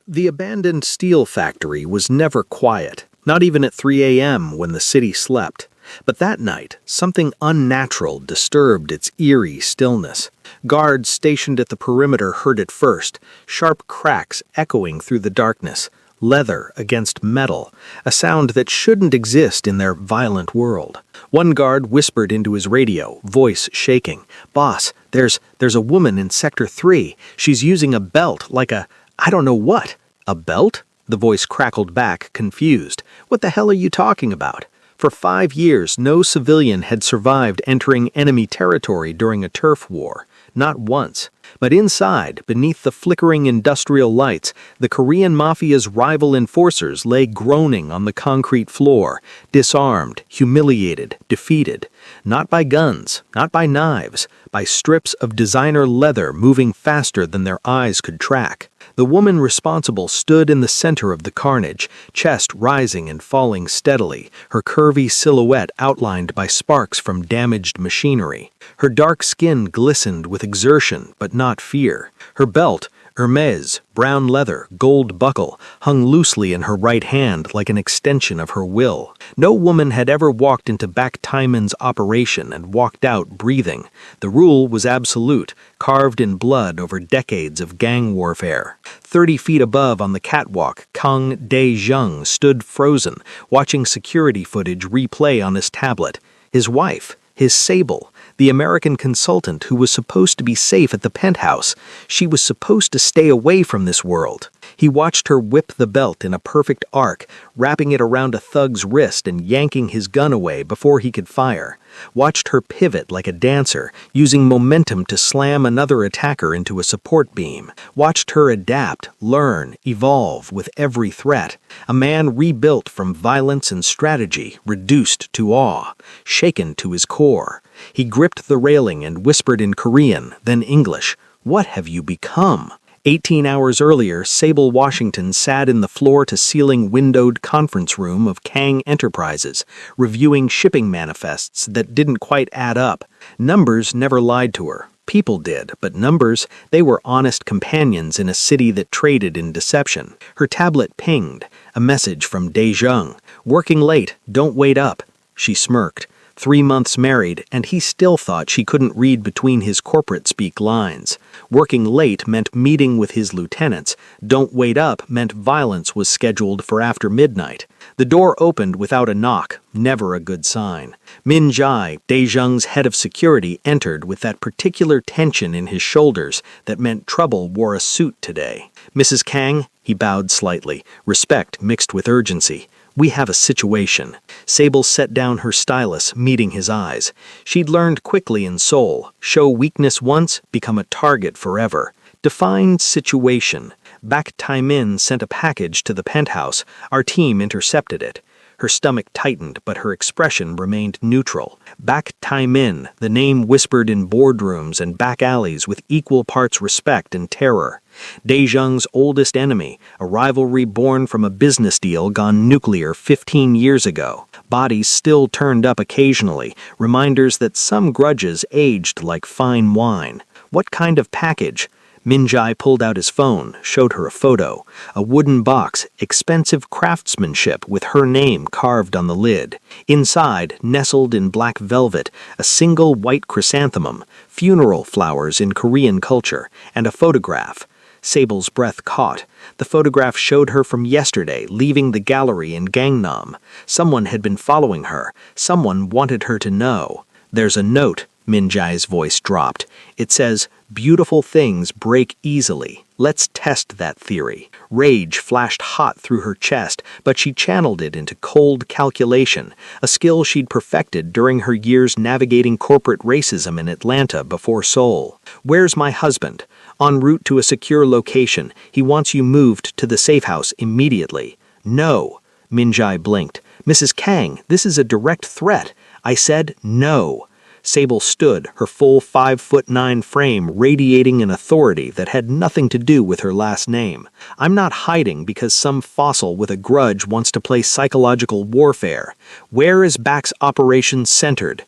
The abandoned steel factory was never quiet, not even at 3 a.m. when the city slept. But that night, something unnatural disturbed its eerie stillness. Guards stationed at the perimeter heard it first, sharp cracks echoing through the darkness, leather against metal, a sound that shouldn't exist in their violent world. One guard whispered into his radio, voice shaking, "Boss, there's a woman in Sector 3. She's using a belt like I don't know what." "A belt?" The voice crackled back, confused. "What the hell are you talking about?" For 5 years, no civilian had survived entering enemy territory during a turf war. Not once. But inside, beneath the flickering industrial lights, the Korean Mafia's rival enforcers lay groaning on the concrete floor, disarmed, humiliated, defeated. Not by guns, not by knives, by strips of designer leather moving faster than their eyes could track. The woman responsible stood in the center of the carnage, chest rising and falling steadily, her curvy silhouette outlined by sparks from damaged machinery. Her dark skin glistened with exertion but not fear. Her belt, Hermes, brown leather, gold buckle, hung loosely in her right hand like an extension of her will. No woman had ever walked into Baek Tae-min's operation and walked out breathing. The rule was absolute, carved in blood over decades of gang warfare. 30 feet above on the catwalk, Kang Dae-jung stood frozen, watching security footage replay on his tablet. His wife, his Sable, the American consultant who was supposed to be safe at the penthouse. She was supposed to stay away from this world. He watched her whip the belt in a perfect arc, wrapping it around a thug's wrist and yanking his gun away before he could fire. Watched her pivot like a dancer, using momentum to slam another attacker into a support beam. Watched her adapt, learn, evolve with every threat. A man rebuilt from violence and strategy, reduced to awe, shaken to his core. He gripped the railing and whispered in Korean, then English, "What have you become?" 18 hours earlier, Sable Washington sat in the floor-to-ceiling windowed conference room of Kang Enterprises, reviewing shipping manifests that didn't quite add up. Numbers never lied to her. People did, but numbers, they were honest companions in a city that traded in deception. Her tablet pinged, a message from Dae-jung. "Working late, don't wait up." She smirked. 3 months married, and he still thought she couldn't read between his corporate-speak lines. Working late meant meeting with his lieutenants. Don't wait up meant violence was scheduled for after midnight. The door opened without a knock, never a good sign. Min Jae, Dae-jung's head of security, entered with that particular tension in his shoulders that meant trouble wore a suit today. "Mrs. Kang," he bowed slightly, respect mixed with urgency. "We have a situation." Sable set down her stylus, meeting his eyes. She'd learned quickly in Seoul, show weakness once, become a target forever. Define situation. Baek Tae-min sent a package to the penthouse. Our team intercepted it. Her stomach tightened, but her expression remained neutral. Baek Tae-min, the name whispered in boardrooms and back alleys with equal parts respect and terror. Dae-jung's oldest enemy, a rivalry born from a business deal gone nuclear 15 years ago. Bodies still turned up occasionally, reminders that some grudges aged like fine wine. What kind of package? Min Jae pulled out his phone, showed her a photo. A wooden box, expensive craftsmanship with her name carved on the lid. Inside, nestled in black velvet, a single white chrysanthemum, funeral flowers in Korean culture, and a photograph. Sable's breath caught. The photograph showed her from yesterday, leaving the gallery in Gangnam. Someone had been following her. Someone wanted her to know. "There's a note," Min Jae's voice dropped. "It says, 'Beautiful things break easily.' Let's test that theory." Rage flashed hot through her chest, but she channeled it into cold calculation, a skill she'd perfected during her years navigating corporate racism in Atlanta before Seoul. "Where's my husband?" "En route to a secure location. He wants you moved to the safe house immediately." "No." Min Jae blinked. "Mrs. Kang, this is a direct threat." "I said no." Sable stood, her full 5'9" frame radiating an authority that had nothing to do with her last name. "I'm not hiding because some fossil with a grudge wants to play psychological warfare. Where is Baek's operation centered?"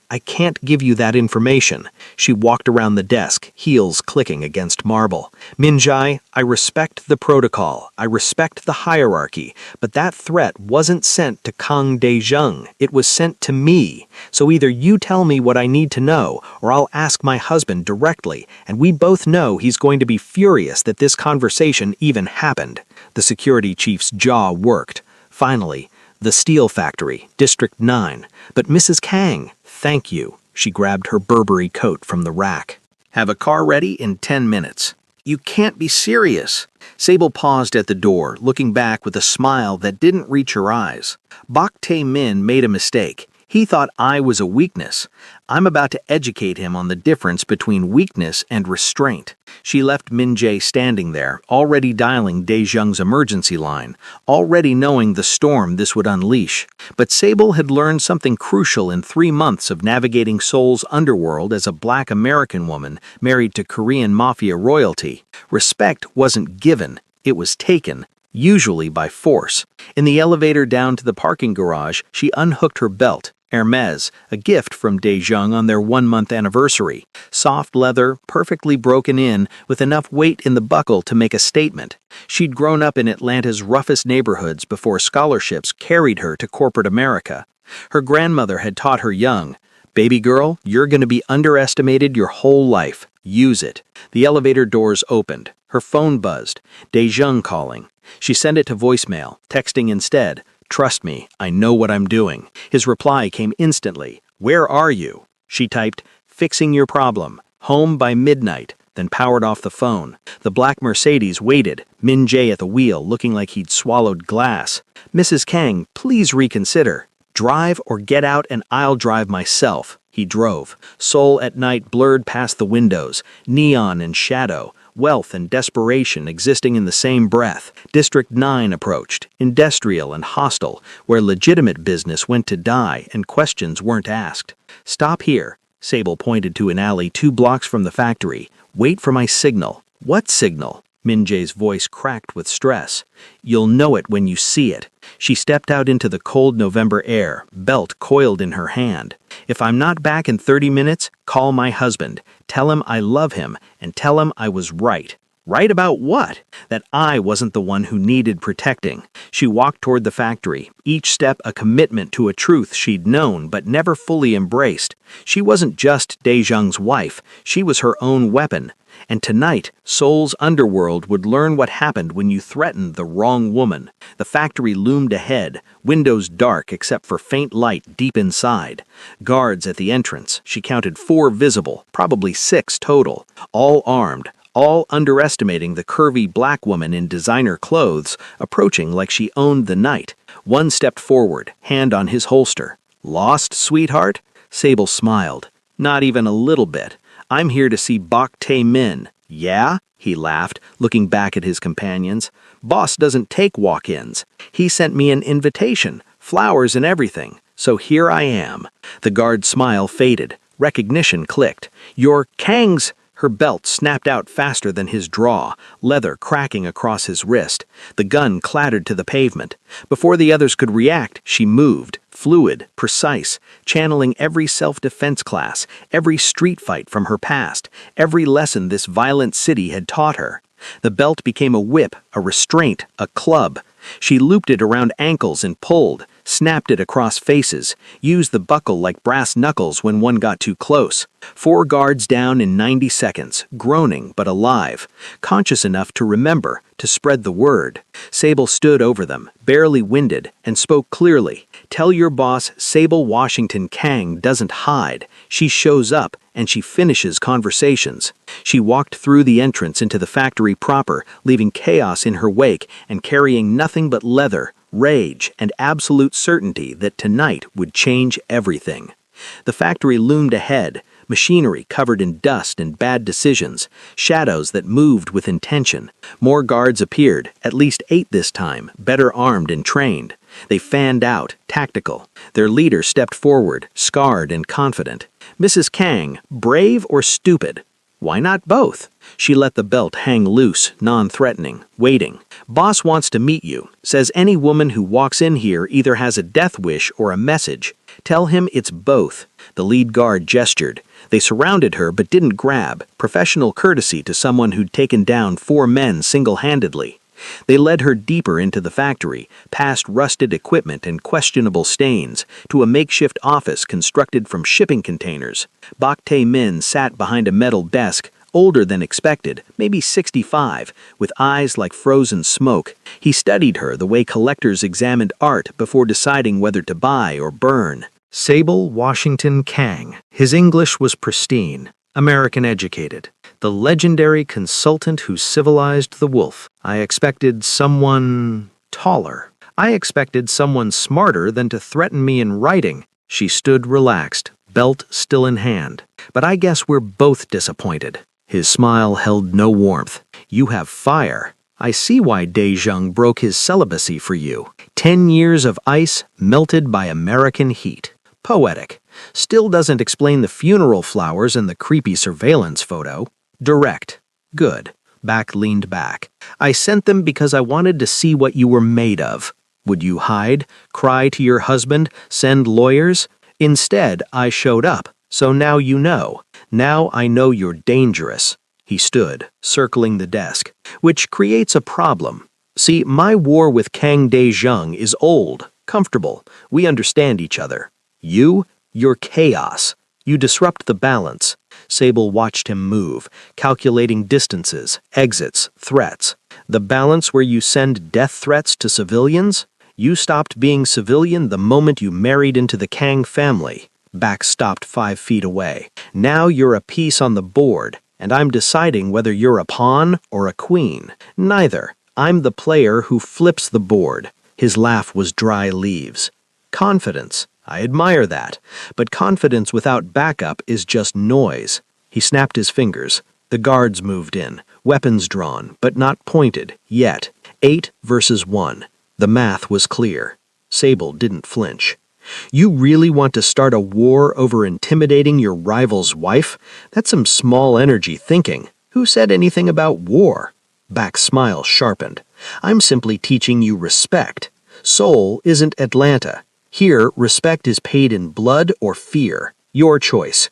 I can't give you that information. She walked around the desk, heels clicking against marble. Minjai, I respect the protocol. I respect the hierarchy. But that threat wasn't sent to Kang Daejung. It was sent to me. So either you tell me what I need to know, or I'll ask my husband directly, and we both know he's going to be furious that this conversation even happened. The security chief's jaw worked. Finally, the steel factory, District 9. But Mrs. Kang, thank you. She grabbed her Burberry coat from the rack. Have a car ready in 10 minutes. You can't be serious. Sable paused at the door, looking back with a smile that didn't reach her eyes. Bak Tae-min made a mistake. He thought I was a weakness. I'm about to educate him on the difference between weakness and restraint. She left Min Jae standing there, already dialing Daejung's emergency line, already knowing the storm this would unleash. But Sable had learned something crucial in 3 months of navigating Seoul's underworld as a Black American woman married to Korean Mafia royalty. Respect wasn't given, it was taken. Usually by force. In the elevator down to the parking garage, she unhooked her belt, Hermes, a gift from Daejung on their 1-month anniversary. Soft leather, perfectly broken in, with enough weight in the buckle to make a statement. She'd grown up in Atlanta's roughest neighborhoods before scholarships carried her to corporate America. Her grandmother had taught her young, "Baby girl, you're going to be underestimated your whole life. Use it." The elevator doors opened. Her phone buzzed. Daejung calling. She sent it to voicemail, texting instead, "Trust me, I know what I'm doing." His reply came instantly. "Where are you?" She typed, "Fixing your problem. Home by midnight," then powered off the phone. The black Mercedes waited, Min Jae at the wheel, looking like he'd swallowed glass. "Mrs. Kang, please reconsider. Drive or get out and I'll drive myself." He drove. Seoul at night blurred past the windows, neon and shadow, wealth and desperation existing in the same breath. District 9 approached, industrial and hostile, where legitimate business went to die and questions weren't asked. "Stop here." Sable pointed to an alley 2 blocks from the factory. "Wait for my signal." "What signal?" Min Jae's voice cracked with stress. "You'll know it when you see it." She stepped out into the cold November air, belt coiled in her hand. "If I'm not back in 30 minutes, call my husband. Tell him I love him, and tell him I was right." Right about what? That I wasn't the one who needed protecting. She walked toward the factory, each step a commitment to a truth she'd known but never fully embraced. She wasn't just Daejung's wife, she was her own weapon. And tonight, Seoul's underworld would learn what happened when you threatened the wrong woman. The factory loomed ahead, windows dark except for faint light deep inside. Guards at the entrance, she counted 4 visible, probably 6 total, all armed, all underestimating the curvy black woman in designer clothes, approaching like she owned the night. One stepped forward, hand on his holster. "Lost, sweetheart?" Sable smiled. "Not even a little bit. I'm here to see Bak Tae-min." "Yeah?" He laughed, looking back at his companions. "Boss doesn't take walk-ins. He sent me an invitation, flowers and everything. So here I am." The guard's smile faded. Recognition clicked. "You're Kang's." Her belt snapped out faster than his draw, leather cracking across his wrist. The gun clattered to the pavement. Before the others could react, she moved, fluid, precise, channeling every self-defense class, every street fight from her past, every lesson this violent city had taught her. The belt became a whip, a restraint, a club. She looped it around ankles and pulled, snapped it across faces, used the buckle like brass knuckles when one got too close. 4 guards down in 90 seconds, groaning but alive, conscious enough to remember, to spread the word. Sable stood over them, barely winded, and spoke clearly. "Tell your boss Sable Washington Kang doesn't hide. She shows up, and she finishes conversations." She walked through the entrance into the factory proper, leaving chaos in her wake and carrying nothing but leather, rage, and absolute certainty that tonight would change everything. The factory loomed ahead, machinery covered in dust and bad decisions, shadows that moved with intention. More guards appeared, at least 8 this time, better armed and trained. They fanned out, tactical. Their leader stepped forward, scarred and confident. "Mrs. Kang, brave or stupid?" Why not both? She let the belt hang loose, non-threatening, waiting. Boss wants to meet you. Says any woman who walks in here either has a death wish or a message. Tell him it's both. The lead guard gestured. They surrounded her but didn't grab, professional courtesy to someone who'd taken down 4 men single-handedly. They led her deeper into the factory, past rusted equipment and questionable stains, to a makeshift office constructed from shipping containers. Bak Tae-min sat behind a metal desk, older than expected, maybe 65, with eyes like frozen smoke. He studied her the way collectors examined art before deciding whether to buy or burn. Sable Washington Kang. His English was pristine, American-educated. The legendary consultant who civilized the wolf. I expected someone taller. I expected someone smarter than to threaten me in writing. She stood relaxed, belt still in hand. But I guess we're both disappointed. His smile held no warmth. You have fire. I see why Daejung broke his celibacy for you. 10 years of ice melted by American heat. Poetic. Still doesn't explain the funeral flowers and the creepy surveillance photo. Direct. Good. Bak leaned back. I sent them because I wanted to see what you were made of. Would you hide, cry to your husband, send lawyers? Instead, I showed up, so now you know. Now I know you're dangerous. He stood, circling the desk, which creates a problem. See, my war with Kang Daejung is old, comfortable. We understand each other. You're chaos. You disrupt the balance. Sable watched him move, calculating distances, exits, threats. The balance where you send death threats to civilians? You stopped being civilian the moment you married into the Kang family. Bak stopped 5 feet away. Now you're a piece on the board, and I'm deciding whether you're a pawn or a queen. Neither. I'm the player who flips the board. His laugh was dry leaves. Confidence. I admire that, but confidence without backup is just noise. He snapped his fingers. The guards moved in, weapons drawn, but not pointed, yet. 8 versus 1. The math was clear. Sable didn't flinch. You really want to start a war over intimidating your rival's wife? That's some small energy thinking. Who said anything about war? Bak's smile sharpened. I'm simply teaching you respect. Seoul isn't Atlanta. Here, respect is paid in blood or fear. Your choice.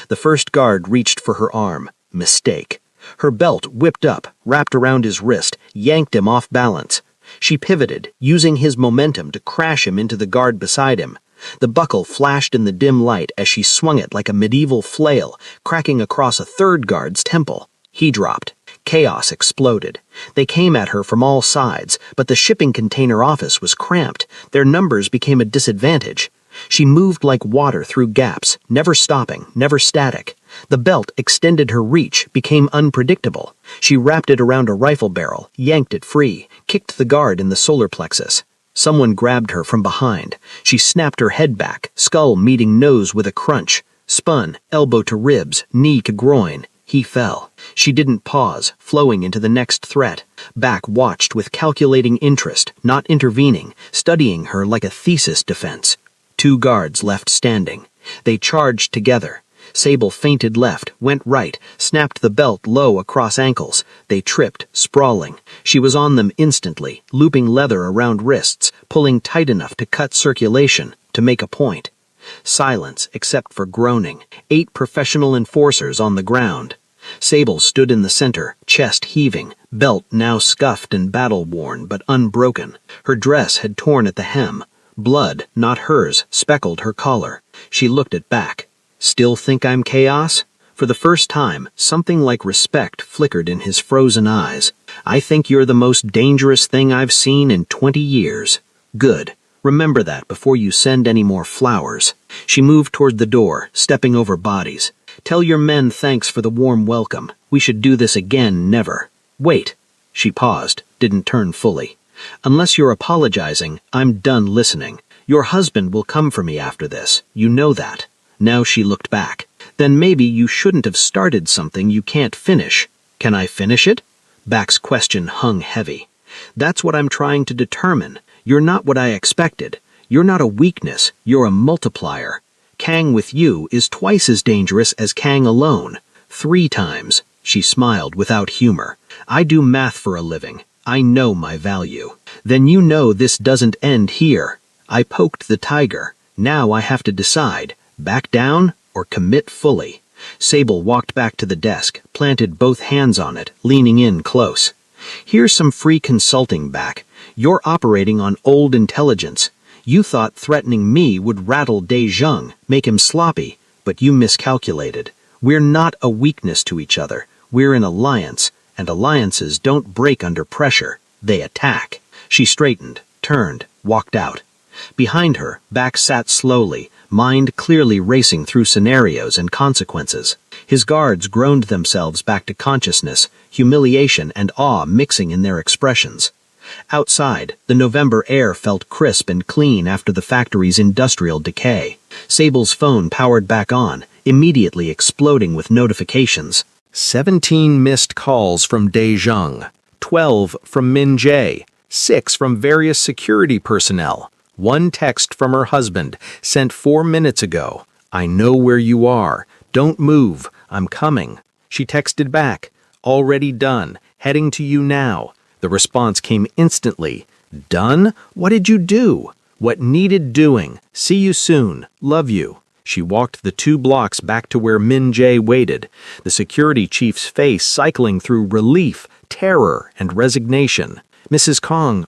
The first guard reached for her arm. Mistake. Her belt whipped up, wrapped around his wrist, yanked him off balance. She pivoted, using his momentum to crash him into the guard beside him. The buckle flashed in the dim light as she swung it like a medieval flail, cracking across a third guard's temple. He dropped. Chaos exploded. They came at her from all sides, but the shipping container office was cramped. Their numbers became a disadvantage. She moved like water through gaps, never stopping, never static. The belt extended her reach, became unpredictable. She wrapped it around a rifle barrel, yanked it free, kicked the guard in the solar plexus. Someone grabbed her from behind. She snapped her head back, skull meeting nose with a crunch. Spun, elbow to ribs, knee to groin. He fell. She didn't pause, flowing into the next threat. Bak watched with calculating interest, not intervening, studying her like a thesis defense. 2 guards left standing. They charged together. Sable feinted left, went right, snapped the belt low across ankles. They tripped, sprawling. She was on them instantly, looping leather around wrists, pulling tight enough to cut circulation, to make a point. Silence, except for groaning. 8 professional enforcers on the ground. Sable stood in the center, chest heaving, belt now scuffed and battle-worn but unbroken. Her dress had torn at the hem. Blood, not hers, speckled her collar. She looked at Bak. Still think I'm chaos? For the first time, something like respect flickered in his frozen eyes. I think you're the most dangerous thing I've seen in 20 years. Good. Remember that before you send any more flowers. She moved toward the door, stepping over bodies. Tell your men thanks for the warm welcome. We should do this again, never. Wait. She paused, didn't turn fully. Unless you're apologizing, I'm done listening. Your husband will come for me after this. You know that. Now she looked back. Then maybe you shouldn't have started something you can't finish. Can I finish it? Bak's question hung heavy. That's what I'm trying to determine. You're not what I expected. You're not a weakness. You're a multiplier. Kang with you is twice as dangerous as Kang alone. 3 times. She smiled without humor. I do math for a living. I know my value. Then you know this doesn't end here. I poked the tiger. Now I have to decide, back down or commit fully. Sable walked back to the desk, planted both hands on it, leaning in close. Here's some free consulting back. You're operating on old intelligence. You thought threatening me would rattle De Jong, make him sloppy, but you miscalculated. We're not a weakness to each other. We're an alliance, and alliances don't break under pressure. They attack. She straightened, turned, walked out. Behind her, Back sat slowly, mind clearly racing through scenarios and consequences. His guards groaned themselves back to consciousness, humiliation and awe mixing in their expressions. Outside, the November air felt crisp and clean after the factory's industrial decay. Sable's phone powered back on, immediately exploding with notifications. 17 missed calls from De Jong, 12 from Min Jae, 6 from various security personnel. 1 text from her husband, sent 4 minutes ago. I know where you are. Don't move. I'm coming. She texted back. Already done. Heading to you now. The response came instantly. Done? What did you do? What needed doing? See you soon. Love you. She walked the 2 blocks back to where Min Jae waited, the security chief's face cycling through relief, terror, and resignation. Mrs. Kong,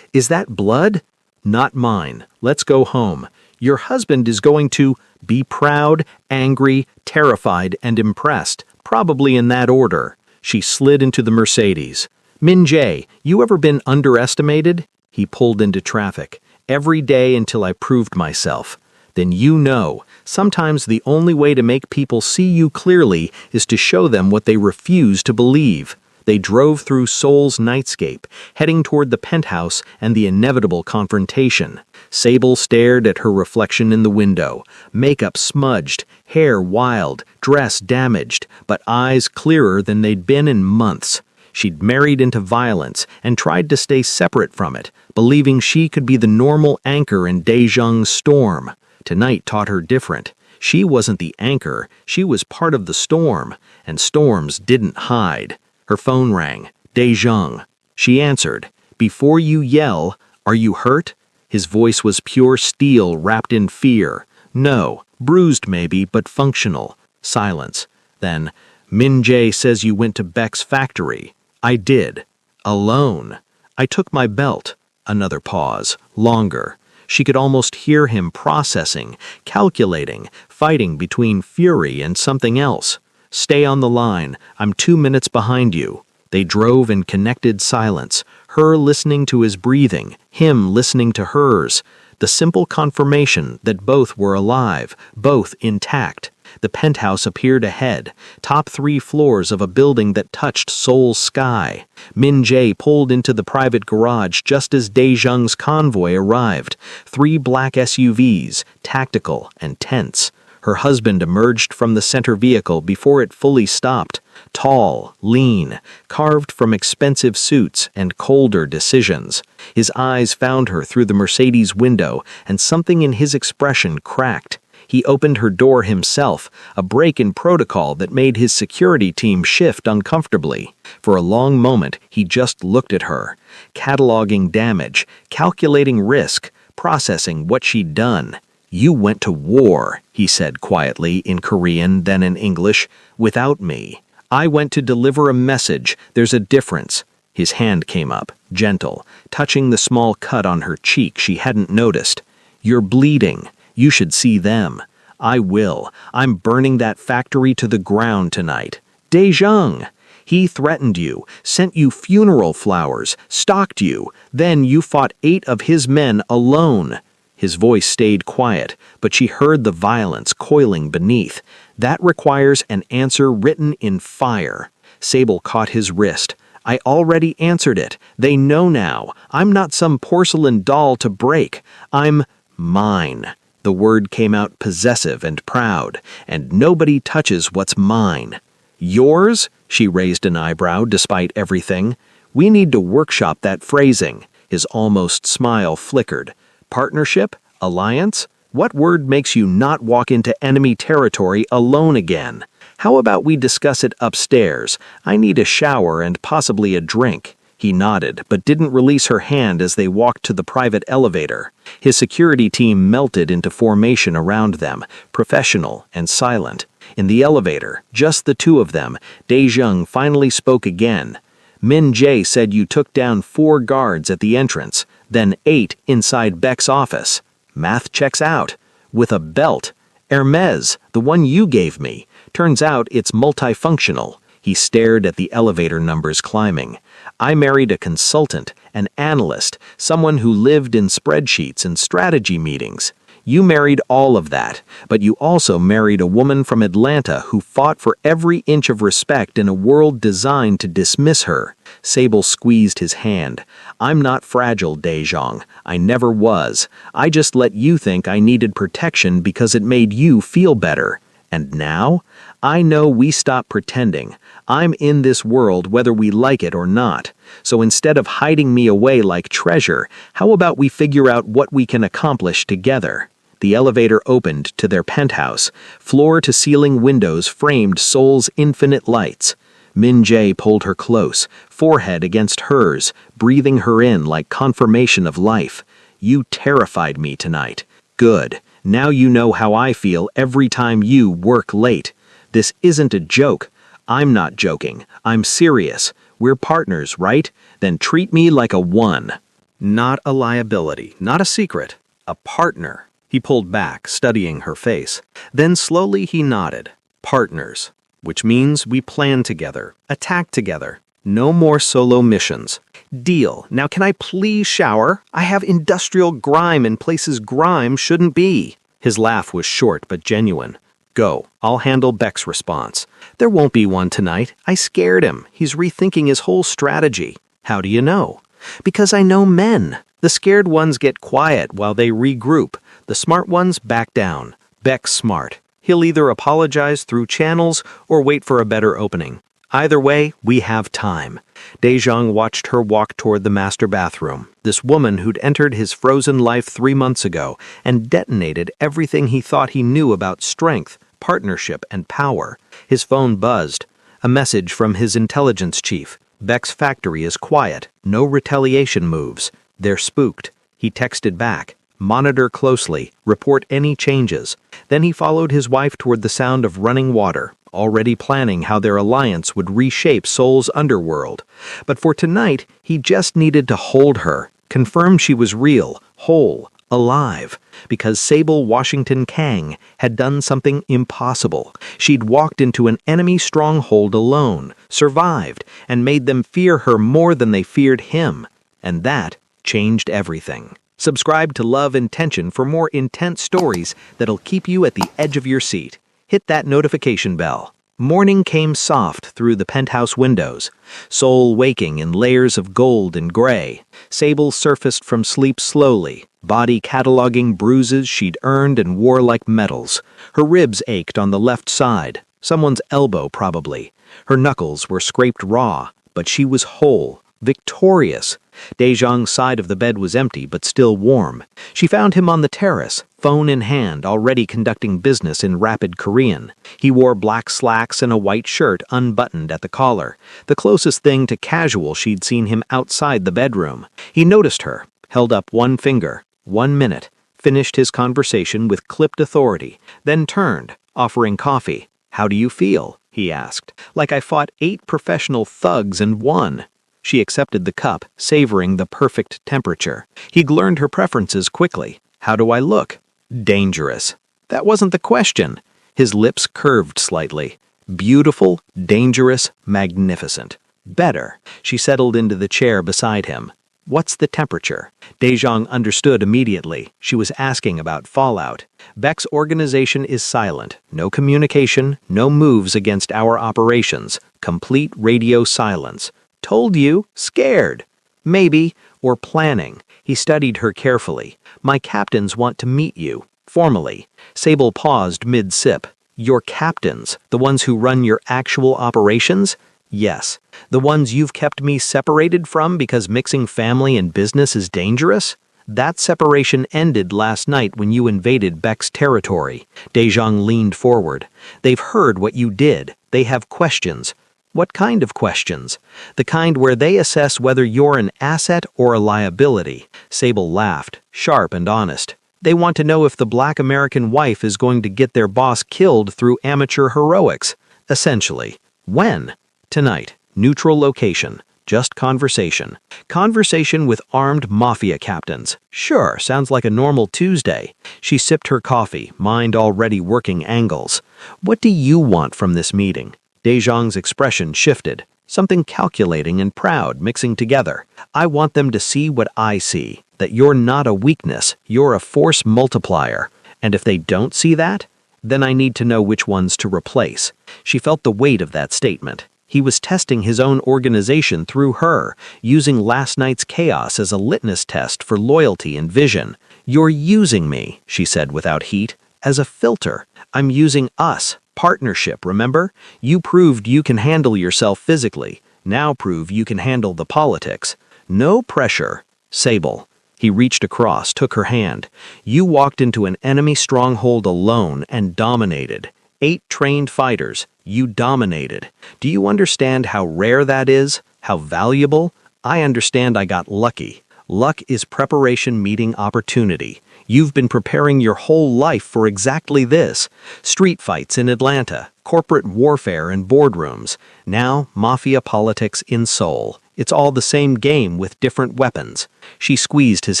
is that blood? Not mine. Let's go home. Your husband is going to be proud, angry, terrified, and impressed, probably in that order. She slid into the Mercedes. Min Jae, you ever been underestimated? He pulled into traffic. Every day until I proved myself. Then you know, sometimes the only way to make people see you clearly is to show them what they refuse to believe. They drove through Seoul's nightscape, heading toward the penthouse and the inevitable confrontation. Sable stared at her reflection in the window, makeup smudged, hair wild, dress damaged, but eyes clearer than they'd been in months. She'd married into violence and tried to stay separate from it, believing she could be the normal anchor in De Jong's storm. Tonight taught her different. She wasn't the anchor, she was part of the storm, and storms didn't hide. Her phone rang. De Jong. She answered. Before you yell, are you hurt? His voice was pure steel wrapped in fear. No, bruised maybe, but functional. Silence. Then, Min Jae says you went to Beck's factory. I did. Alone. I took my belt. Another pause. Longer. She could almost hear him processing, calculating, fighting between fury and something else. Stay on the line. I'm 2 minutes behind you. They drove in connected silence, her listening to his breathing, him listening to hers. The simple confirmation that both were alive, both intact. The penthouse appeared ahead, top 3 floors of a building that touched Seoul's sky. Min Jae pulled into the private garage just as De Jong's convoy arrived. 3 black SUVs, tactical and tense. Her husband emerged from the center vehicle before it fully stopped. Tall, lean, carved from expensive suits and colder decisions. His eyes found her through the Mercedes window, and something in his expression cracked. He opened her door himself, a break in protocol that made his security team shift uncomfortably. For a long moment, he just looked at her, cataloging damage, calculating risk, processing what she'd done. You went to war, he said quietly in Korean, then in English, without me. I went to deliver a message. There's a difference. His hand came up, gentle, touching the small cut on her cheek she hadn't noticed. You're bleeding. You should see them. I will. I'm burning that factory to the ground tonight. De Jong. He threatened you, sent you funeral flowers, stalked you. Then you fought 8 of his men alone. His voice stayed quiet, but she heard the violence coiling beneath. That requires an answer written in fire. Sable caught his wrist. I already answered it. They know now. I'm not some porcelain doll to break. I'm mine. The word came out possessive and proud, and nobody touches what's mine. Yours? She raised an eyebrow despite everything. We need to workshop that phrasing. His almost smile flickered. Partnership? Alliance? What word makes you not walk into enemy territory alone again? How about we discuss it upstairs? I need a shower and possibly a drink. He nodded, but didn't release her hand as they walked to the private elevator. His security team melted into formation around them, professional and silent. In the elevator, just the two of them, Daejung finally spoke again. Min Jae said you took down 4 guards at the entrance, then 8 inside Beck's office. Math checks out. With a belt. Hermes, the one you gave me. Turns out it's multifunctional. He stared at the elevator numbers climbing. I married a consultant, an analyst, someone who lived in spreadsheets and strategy meetings. You married all of that, but you also married a woman from Atlanta who fought for every inch of respect in a world designed to dismiss her. Sable squeezed his hand. I'm not fragile, Daejong. I never was. I just let you think I needed protection because it made you feel better. And now? I know we stop pretending. I'm in this world whether we like it or not. So instead of hiding me away like treasure, how about we figure out what we can accomplish together? The elevator opened to their penthouse. Floor-to-ceiling windows framed Seoul's infinite lights. Min Jae pulled her close, forehead against hers, breathing her in like confirmation of life. You terrified me tonight. Good. Now you know how I feel every time you work late. This isn't a joke. I'm not joking. I'm serious. We're partners, right? Then treat me like a one. Not a liability, not a secret. A partner. He pulled back, studying her face. Then slowly he nodded. Partners. Which means we plan together, attack together. No more solo missions. Deal. Now can I please shower? I have industrial grime in places grime shouldn't be. His laugh was short but genuine. Go. I'll handle Beck's response. There won't be one tonight. I scared him. He's rethinking his whole strategy. How do you know? Because I know men. The scared ones get quiet while they regroup. The smart ones back down. Beck's smart. He'll either apologize through channels or wait for a better opening. Either way, we have time. Daejong watched her walk toward the master bathroom, this woman who'd entered his frozen life 3 months ago and detonated everything he thought he knew about strength, partnership, and power. His phone buzzed. A message from his intelligence chief. Beck's factory is quiet. No retaliation moves. They're spooked. He texted back. Monitor closely. Report any changes. Then he followed his wife toward the sound of running water, already planning how their alliance would reshape Seoul's underworld. But for tonight, he just needed to hold her, confirm she was real, whole, alive, because Sable Washington Kang had done something impossible. She'd walked into an enemy stronghold alone, survived, and made them fear her more than they feared him. And that changed everything. Subscribe to Love and Tension for more intense stories that'll keep you at the edge of your seat. Hit that notification bell. Morning came soft through the penthouse windows, Seoul waking in layers of gold and gray. Sable surfaced from sleep slowly, body cataloging bruises she'd earned and wore like medals. Her ribs ached on the left side, someone's elbow probably. Her knuckles were scraped raw, but she was whole, victorious. Daejong's side of the bed was empty but still warm. She found him on the terrace, phone in hand, already conducting business in rapid Korean. He wore black slacks and a white shirt unbuttoned at the collar, the closest thing to casual she'd seen him outside the bedroom. He noticed her, held up one finger. 1 minute, finished his conversation with clipped authority, then turned, offering coffee. How do you feel? He asked. Like I fought 8 professional thugs and won. She accepted the cup, savoring the perfect temperature. He'd learned her preferences quickly. How do I look? Dangerous. That wasn't the question. His lips curved slightly. Beautiful, dangerous, magnificent. Better. She settled into the chair beside him. What's the temperature? Daejong understood immediately. She was asking about fallout. Beck's organization is silent. No communication, no moves against our operations. Complete radio silence. Told you, scared. Maybe, or planning. He studied her carefully. My captains want to meet you, formally. Sable paused mid-sip. Your captains, the ones who run your actual operations? Yes. The ones you've kept me separated from because mixing family and business is dangerous? That separation ended last night when you invaded Beck's territory. Daejong leaned forward. They've heard what you did. They have questions. What kind of questions? The kind where they assess whether you're an asset or a liability. Sable laughed, sharp and honest. They want to know if the Black American wife is going to get their boss killed through amateur heroics. Essentially. When? Tonight. Neutral location. Just conversation. Conversation with armed mafia captains. Sure, sounds like a normal Tuesday. She sipped her coffee, mind already working angles. What do you want from this meeting? Daejong's expression shifted. Something calculating and proud mixing together. I want them to see what I see. That you're not a weakness, you're a force multiplier. And if they don't see that, then I need to know which ones to replace. She felt the weight of that statement. He was testing his own organization through her, using last night's chaos as a litmus test for loyalty and vision. You're using me, she said without heat, as a filter. I'm using us. Partnership, remember? You proved you can handle yourself physically. Now prove you can handle the politics. No pressure. Sable. He reached across, took her hand. You walked into an enemy stronghold alone and dominated. 8 trained fighters. You dominated. Do you understand how rare that is? How valuable? I understand I got lucky. Luck is preparation meeting opportunity. You've been preparing your whole life for exactly this. Street fights in Atlanta, corporate warfare in boardrooms. Now, mafia politics in Seoul. It's all the same game with different weapons. She squeezed his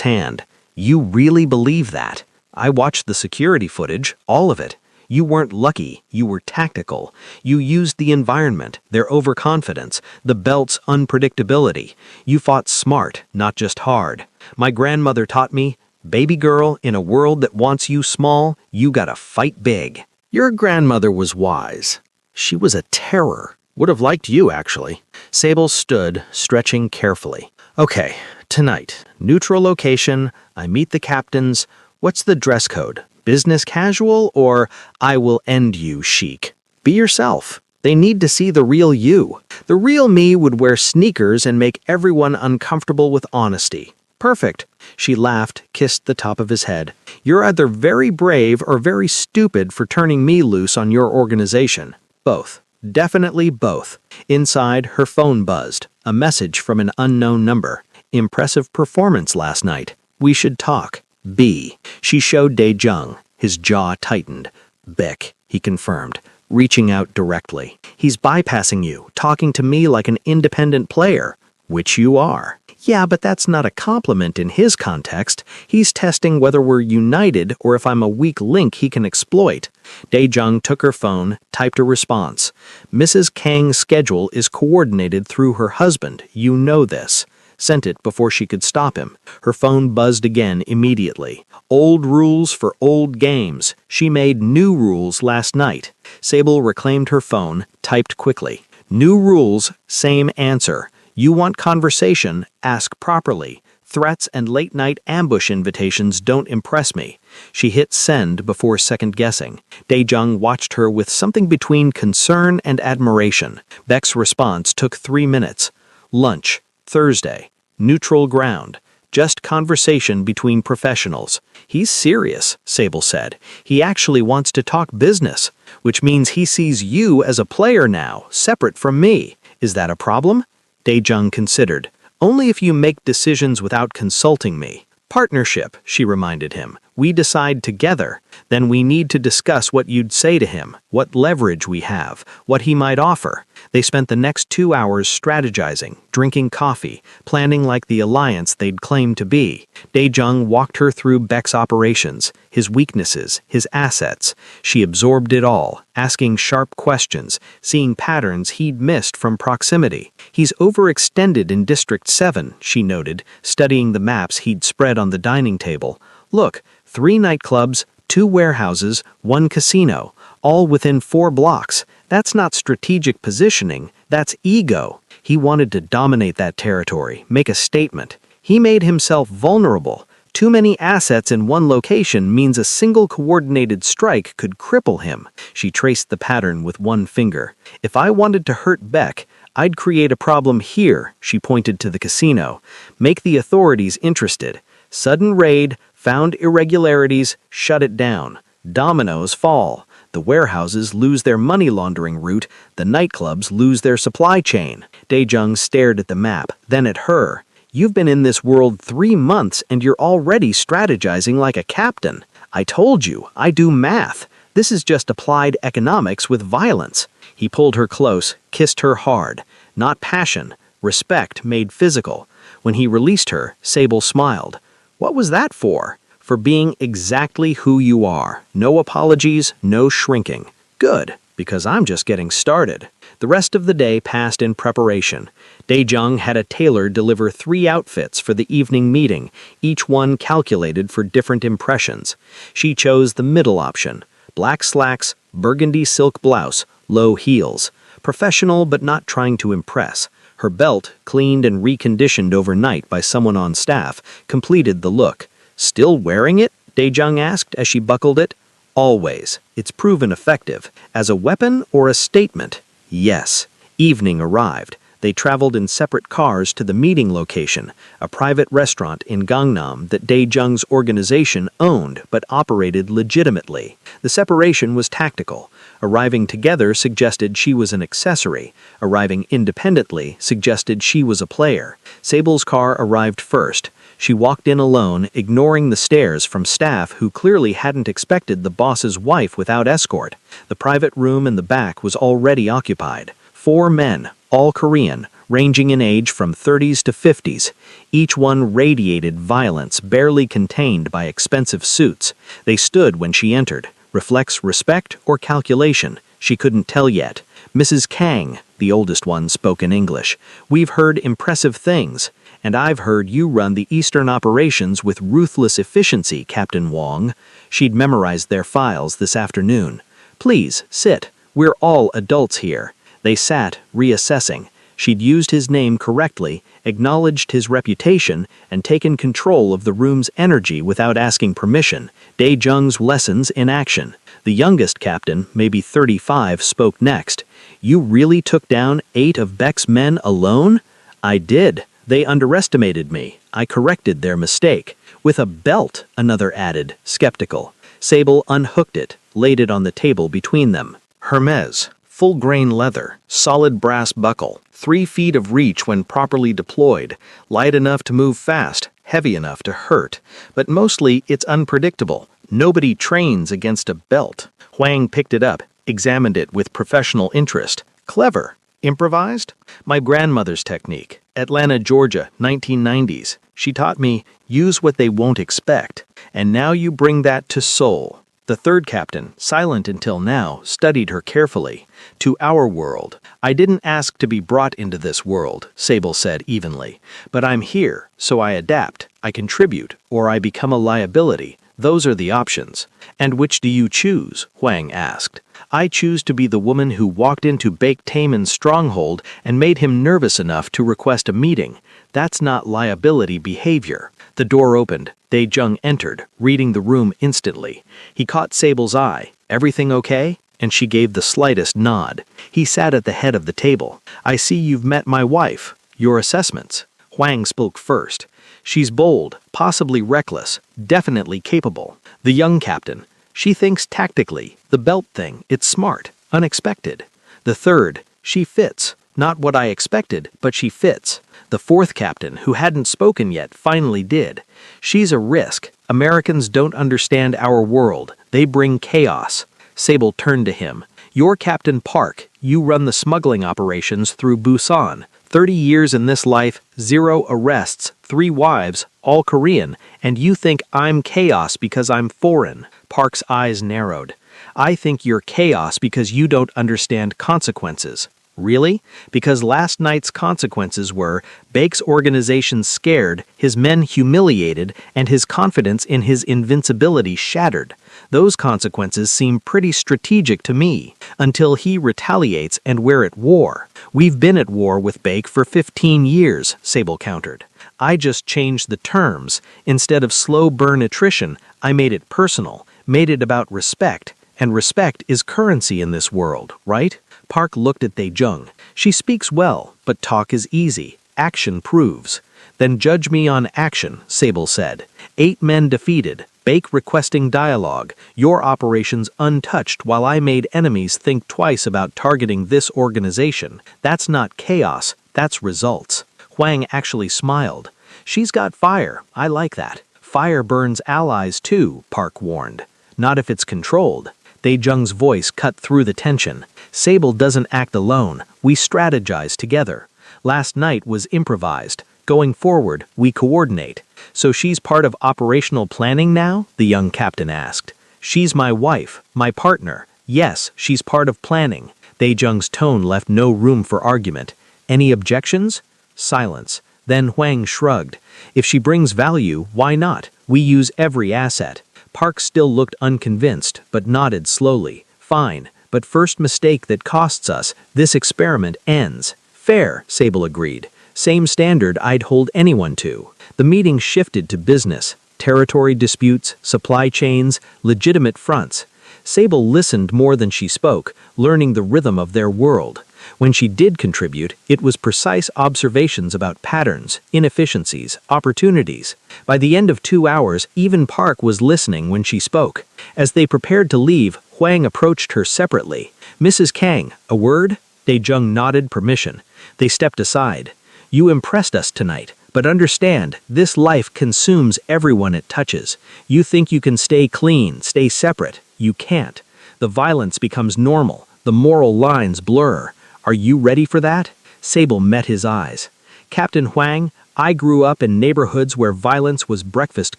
hand. You really believe that? I watched the security footage, all of it. You weren't lucky, you were tactical. You used the environment, their overconfidence, the belt's unpredictability. You fought smart, not just hard. My grandmother taught me, baby girl, in a world that wants you small, you gotta fight big. Your grandmother was wise. She was a terror. Would have liked you, actually. Sable stood, stretching carefully. Okay, tonight, neutral location, I meet the captains. What's the dress code? Business casual or I will end you chic? Be yourself. They need to see the real you. The real me would wear sneakers and make everyone uncomfortable with honesty. Perfect. She laughed, kissed the top of his head. You're either very brave or very stupid for turning me loose on your organization. Both. Definitely both. Inside, her phone buzzed. A message from an unknown number. Impressive performance last night. We should talk. B. She showed Daejong. His jaw tightened. Beck, he confirmed, reaching out directly. He's bypassing you, talking to me like an independent player. Which you are. Yeah, but that's not a compliment in his context. He's testing whether we're united or if I'm a weak link he can exploit. Daejong took her phone, typed a response. Mrs. Kang's schedule is coordinated through her husband. You know this. Sent it before she could stop him. Her phone buzzed again immediately. Old rules for old games. She made new rules last night. Sable reclaimed her phone, typed quickly. New rules, same answer. You want conversation, ask properly. Threats and late-night ambush invitations don't impress me. She hit send before second-guessing. Daejong watched her with something between concern and admiration. Beck's response took 3 minutes. Lunch. Thursday. Neutral ground. Just conversation between professionals. He's serious, Sable said. He actually wants to talk business, which means he sees you as a player now, separate from me. Is that a problem? Daejong considered. Only if you make decisions without consulting me. Partnership, she reminded him. We decide together. Then we need to discuss what you'd say to him, what leverage we have, what he might offer. They spent the next 2 hours strategizing, drinking coffee, planning like the alliance they'd claimed to be. Daejong walked her through Beck's operations, his weaknesses, his assets. She absorbed it all, asking sharp questions, seeing patterns he'd missed from proximity. He's overextended in District 7, she noted, studying the maps he'd spread on the dining table. Look, 3 nightclubs, 2 warehouses, 1 casino, all within 4 blocks. That's not strategic positioning, that's ego. He wanted to dominate that territory, make a statement. He made himself vulnerable. Too many assets in one location means a single coordinated strike could cripple him. She traced the pattern with one finger. If I wanted to hurt Beck, I'd create a problem here, she pointed to the casino. Make the authorities interested. Sudden raid, found irregularities, shut it down. Dominoes fall. The warehouses lose their money laundering route, the nightclubs lose their supply chain. Dae-jung stared at the map, then at her. You've been in this world 3 months and you're already strategizing like a captain. I told you, I do math. This is just applied economics with violence. He pulled her close, kissed her hard. Not passion, respect made physical. When he released her, Sable smiled. What was that for? For being exactly who you are. No apologies, no shrinking. Good, because I'm just getting started. The rest of the day passed in preparation. Dae-jung had a tailor deliver 3 outfits for the evening meeting, each one calculated for different impressions. She chose the middle option. Black slacks, burgundy silk blouse, low heels. Professional but not trying to impress. Her belt, cleaned and reconditioned overnight by someone on staff, completed the look. Still wearing it? Dae-jung asked as she buckled it. Always. It's proven effective. As a weapon or a statement? Yes. Evening arrived. They traveled in separate cars to the meeting location, a private restaurant in Gangnam that Dae-jung's organization owned but operated legitimately. The separation was tactical. Arriving together suggested she was an accessory. Arriving independently suggested she was a player. Sable's car arrived first. She walked in alone, ignoring the stares from staff who clearly hadn't expected the boss's wife without escort. The private room in the back was already occupied. 4 men, all Korean, ranging in age from 30s to 50s. Each one radiated violence barely contained by expensive suits. They stood when she entered. Reflects respect or calculation? She couldn't tell yet. Mrs. Kang, the oldest one, spoke in English. We've heard impressive things. And I've heard you run the Eastern operations with ruthless efficiency, Captain Wong. She'd memorized their files this afternoon. Please, sit. We're all adults here. They sat, reassessing. She'd used his name correctly, acknowledged his reputation, and taken control of the room's energy without asking permission. Dae-jung's lessons in action. The youngest captain, maybe 35, spoke next. You really took down 8 of Beck's men alone? I did. They underestimated me. I corrected their mistake. With a belt, another added, skeptical. Sable unhooked it, laid it on the table between them. Hermes, full-grain leather, solid brass buckle, 3 feet of reach when properly deployed, light enough to move fast, heavy enough to hurt. But mostly it's unpredictable. Nobody trains against a belt. Hwang picked it up, examined it with professional interest. Clever. Improvised? My grandmother's technique. Atlanta, Georgia, 1990s. She taught me, use what they won't expect. And now you bring that to Seoul. The third captain, silent until now, studied her carefully. To our world. I didn't ask to be brought into this world, Sable said evenly. But I'm here, so I adapt, I contribute, or I become a liability. Those are the options. And which do you choose? Hwang asked. I choose to be the woman who walked into Baek Taemin's stronghold and made him nervous enough to request a meeting. That's not liability behavior. The door opened. Dae-jung entered, reading the room instantly. He caught Sable's eye. Everything okay? And she gave the slightest nod. He sat at the head of the table. I see you've met my wife. Your assessments. Hwang spoke first. She's bold, possibly reckless, definitely capable. The young captain. She thinks tactically. The belt thing, it's smart, unexpected. The third. She fits. Not what I expected, but she fits. The fourth captain, who hadn't spoken yet, finally did. She's a risk. Americans don't understand our world. They bring chaos. Sable turned to him. You're Captain Park. You run the smuggling operations through Busan. 30 years in this life, 0 arrests, 3 wives, all Korean, and you think I'm chaos because I'm foreign. Park's eyes narrowed. I think you're chaos because you don't understand consequences. Really? Because last night's consequences were Baek's organization scared, his men humiliated, and his confidence in his invincibility shattered. Those consequences seem pretty strategic to me, until he retaliates and we're at war. We've been at war with Baek for 15 years, Sable countered. I just changed the terms. Instead of slow burn attrition, I made it personal, made it about respect. And respect is currency in this world, right? Park looked at Dae-jung. She speaks well, but talk is easy. Action proves. Then judge me on action, Sable said. 8 men defeated, Bake requesting dialogue, your operations untouched while I made enemies think twice about targeting this organization. That's not chaos, that's results. Huang actually smiled. She's got fire, I like that. Fire burns allies too, Park warned. Not if it's controlled. Daejung's voice cut through the tension. Sable doesn't act alone, we strategize together. Last night was improvised. Going forward, we coordinate. So she's part of operational planning now? The young captain asked. She's my wife, my partner. Yes, she's part of planning. Daejung's tone left no room for argument. Any objections? Silence. Then Huang shrugged. If she brings value, why not? We use every asset. Park still looked unconvinced, but nodded slowly. Fine, but first mistake that costs us, this experiment ends. Fair, Sable agreed. Same standard I'd hold anyone to. The meeting shifted to business, territory disputes, supply chains, legitimate fronts. Sable listened more than she spoke, learning the rhythm of their world. When she did contribute, it was precise observations about patterns, inefficiencies, opportunities. By the end of 2 hours, even Park was listening when she spoke. As they prepared to leave, Huang approached her separately. Mrs. Kang, a word? Daejung nodded permission. They stepped aside. You impressed us tonight, but understand, this life consumes everyone it touches. You think you can stay clean, stay separate. You can't. The violence becomes normal. The moral lines blur. Are you ready for that? Sable met his eyes. Captain Huang, I grew up in neighborhoods where violence was breakfast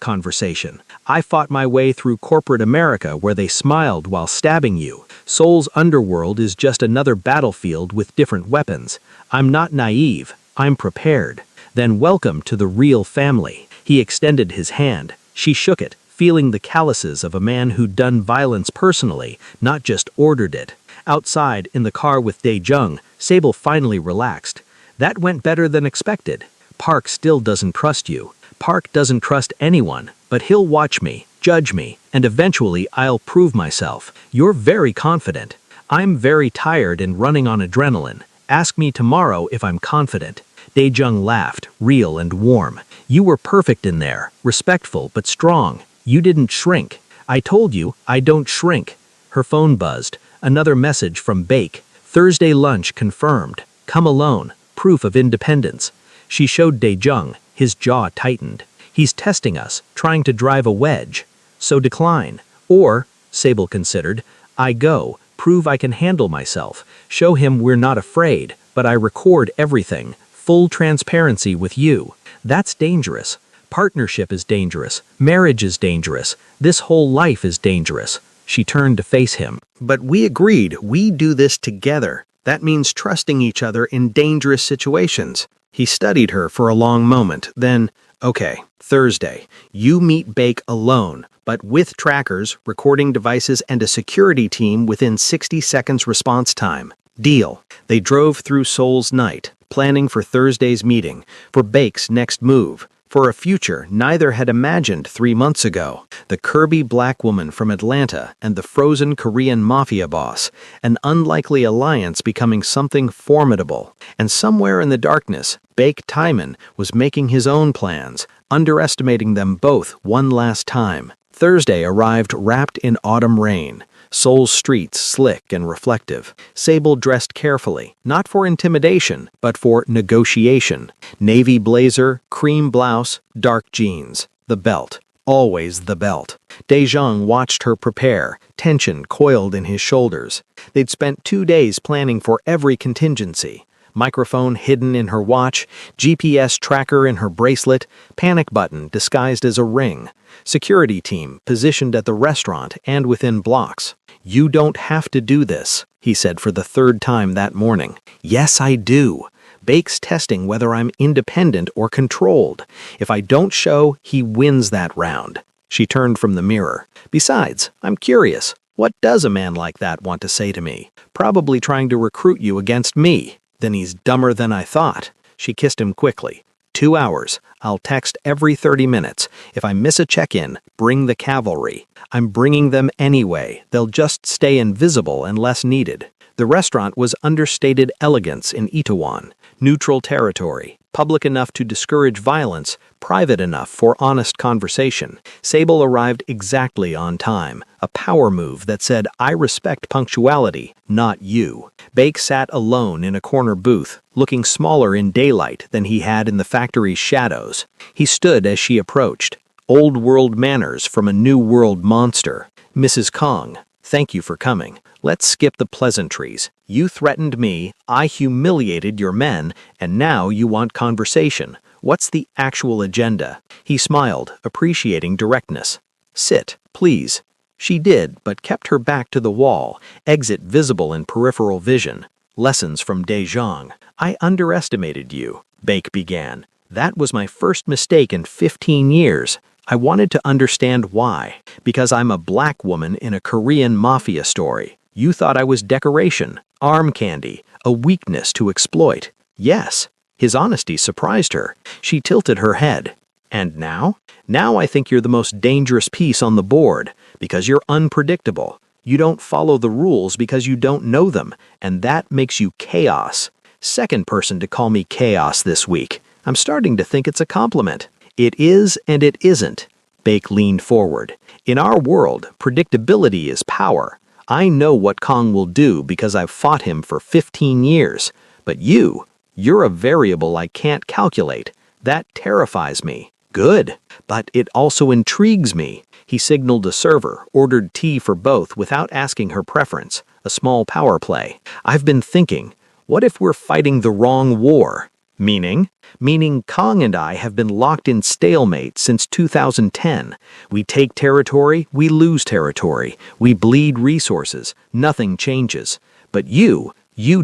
conversation. I fought my way through corporate America where they smiled while stabbing you. Seoul's underworld is just another battlefield with different weapons. I'm not naive. I'm prepared. Then welcome to the real family. He extended his hand. She shook it, feeling the calluses of a man who'd done violence personally, not just ordered it. Outside, in the car with Daejung, Sable finally relaxed. That went better than expected. Park still doesn't trust you. Park doesn't trust anyone, but he'll watch me, judge me, and eventually I'll prove myself. You're very confident. I'm very tired and running on adrenaline. Ask me tomorrow if I'm confident. Daejung laughed, real and warm. You were perfect in there, respectful but strong. You didn't shrink. I told you, I don't shrink. Her phone buzzed. Another message from Bake. Thursday lunch confirmed. Come alone. Proof of independence. She showed Daejung. His jaw tightened. He's testing us, trying to drive a wedge. So decline. Or, Sable considered, I go, prove I can handle myself. Show him we're not afraid, but I record everything. Full transparency with you. That's dangerous. Partnership is dangerous. Marriage is dangerous. This whole life is dangerous. She turned to face him. But we agreed we do this together. That means trusting each other in dangerous situations. He studied her for a long moment, then, okay, Thursday, you meet Bake alone, but with trackers, recording devices, and a security team within 60 seconds response time. Deal. They drove through Seoul's night, planning for Thursday's meeting, for Bake's next move. For a future neither had imagined 3 months ago. The Curvy black woman from Atlanta and the frozen Korean Mafia boss, an unlikely alliance becoming something formidable. And somewhere in the darkness, Bake Timon was making his own plans, underestimating them both one last time. Thursday arrived wrapped in autumn rain. Seoul's streets slick and reflective. Sable dressed carefully, not for intimidation, but for negotiation. Navy blazer, cream blouse, dark jeans. The belt. Always the belt. Daejung watched her prepare, tension coiled in his shoulders. They'd spent 2 days planning for every contingency. Microphone hidden in her watch, GPS tracker in her bracelet, panic button disguised as a ring. Security team positioned at the restaurant and within blocks. You don't have to do this, he said for the 3rd time that morning. Yes, I do. Bake's testing whether I'm independent or controlled. If I don't show, he wins that round. She turned from the mirror. Besides, I'm curious. What does a man like that want to say to me? Probably trying to recruit you against me. Then he's dumber than I thought. She kissed him quickly. 2 hours. I'll text every 30 minutes. If I miss a check-in, bring the cavalry. I'm bringing them anyway. They'll just stay invisible and less needed. The restaurant was understated elegance in Itaewon, neutral territory, public enough to discourage violence, private enough for honest conversation. Sable arrived exactly on time, a power move that said, "I respect punctuality, not you." Bake sat alone in a corner booth, looking smaller in daylight than he had in the factory's shadows. He stood as she approached. Old world manners from a new world monster. "Mrs. Kong, thank you for coming. Let's skip the pleasantries. You threatened me, I humiliated your men, and now you want conversation. What's the actual agenda?" He smiled, appreciating directness. "Sit, please." She did, but kept her back to the wall, exit visible in peripheral vision. Lessons from Daejeon. "I underestimated you," Bake began. "That was my first mistake in 15 years. I wanted to understand why. Because I'm a black woman in a Korean Mafia story. You thought I was decoration, arm candy, a weakness to exploit." Yes. His honesty surprised her. She tilted her head. "And now? Now I think you're the most dangerous piece on the board, because you're unpredictable. You don't follow the rules because you don't know them, and that makes you chaos. Second person to call me chaos this week. I'm starting to think it's a compliment." "It is and it isn't." Bake leaned forward. "In our world, predictability is power. I know what Kong will do because I've fought him for 15 years. But you're a variable I can't calculate. That terrifies me." "Good. But it also intrigues me." He signaled a server, ordered tea for both without asking her preference, a small power play. "I've been thinking, what if we're fighting the wrong war?" "Meaning?" "Meaning Kong and I have been locked in stalemate since 2010. We take territory, we lose territory. We bleed resources. Nothing changes. But you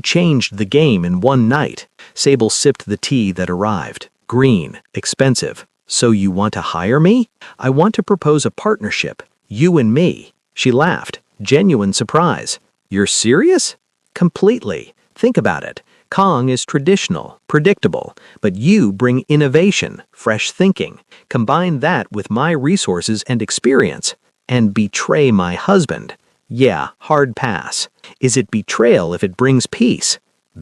changed the game in one night." Sable sipped the tea that arrived. "Green, expensive. So you want to hire me?" "I want to propose a partnership. You and me." She laughed, genuine surprise. "You're serious?" "Completely. Think about it. Kong is traditional, predictable, but you bring innovation, fresh thinking. Combine that with my resources and experience, and betray my husband. Yeah, hard pass. Is it betrayal if it brings peace?"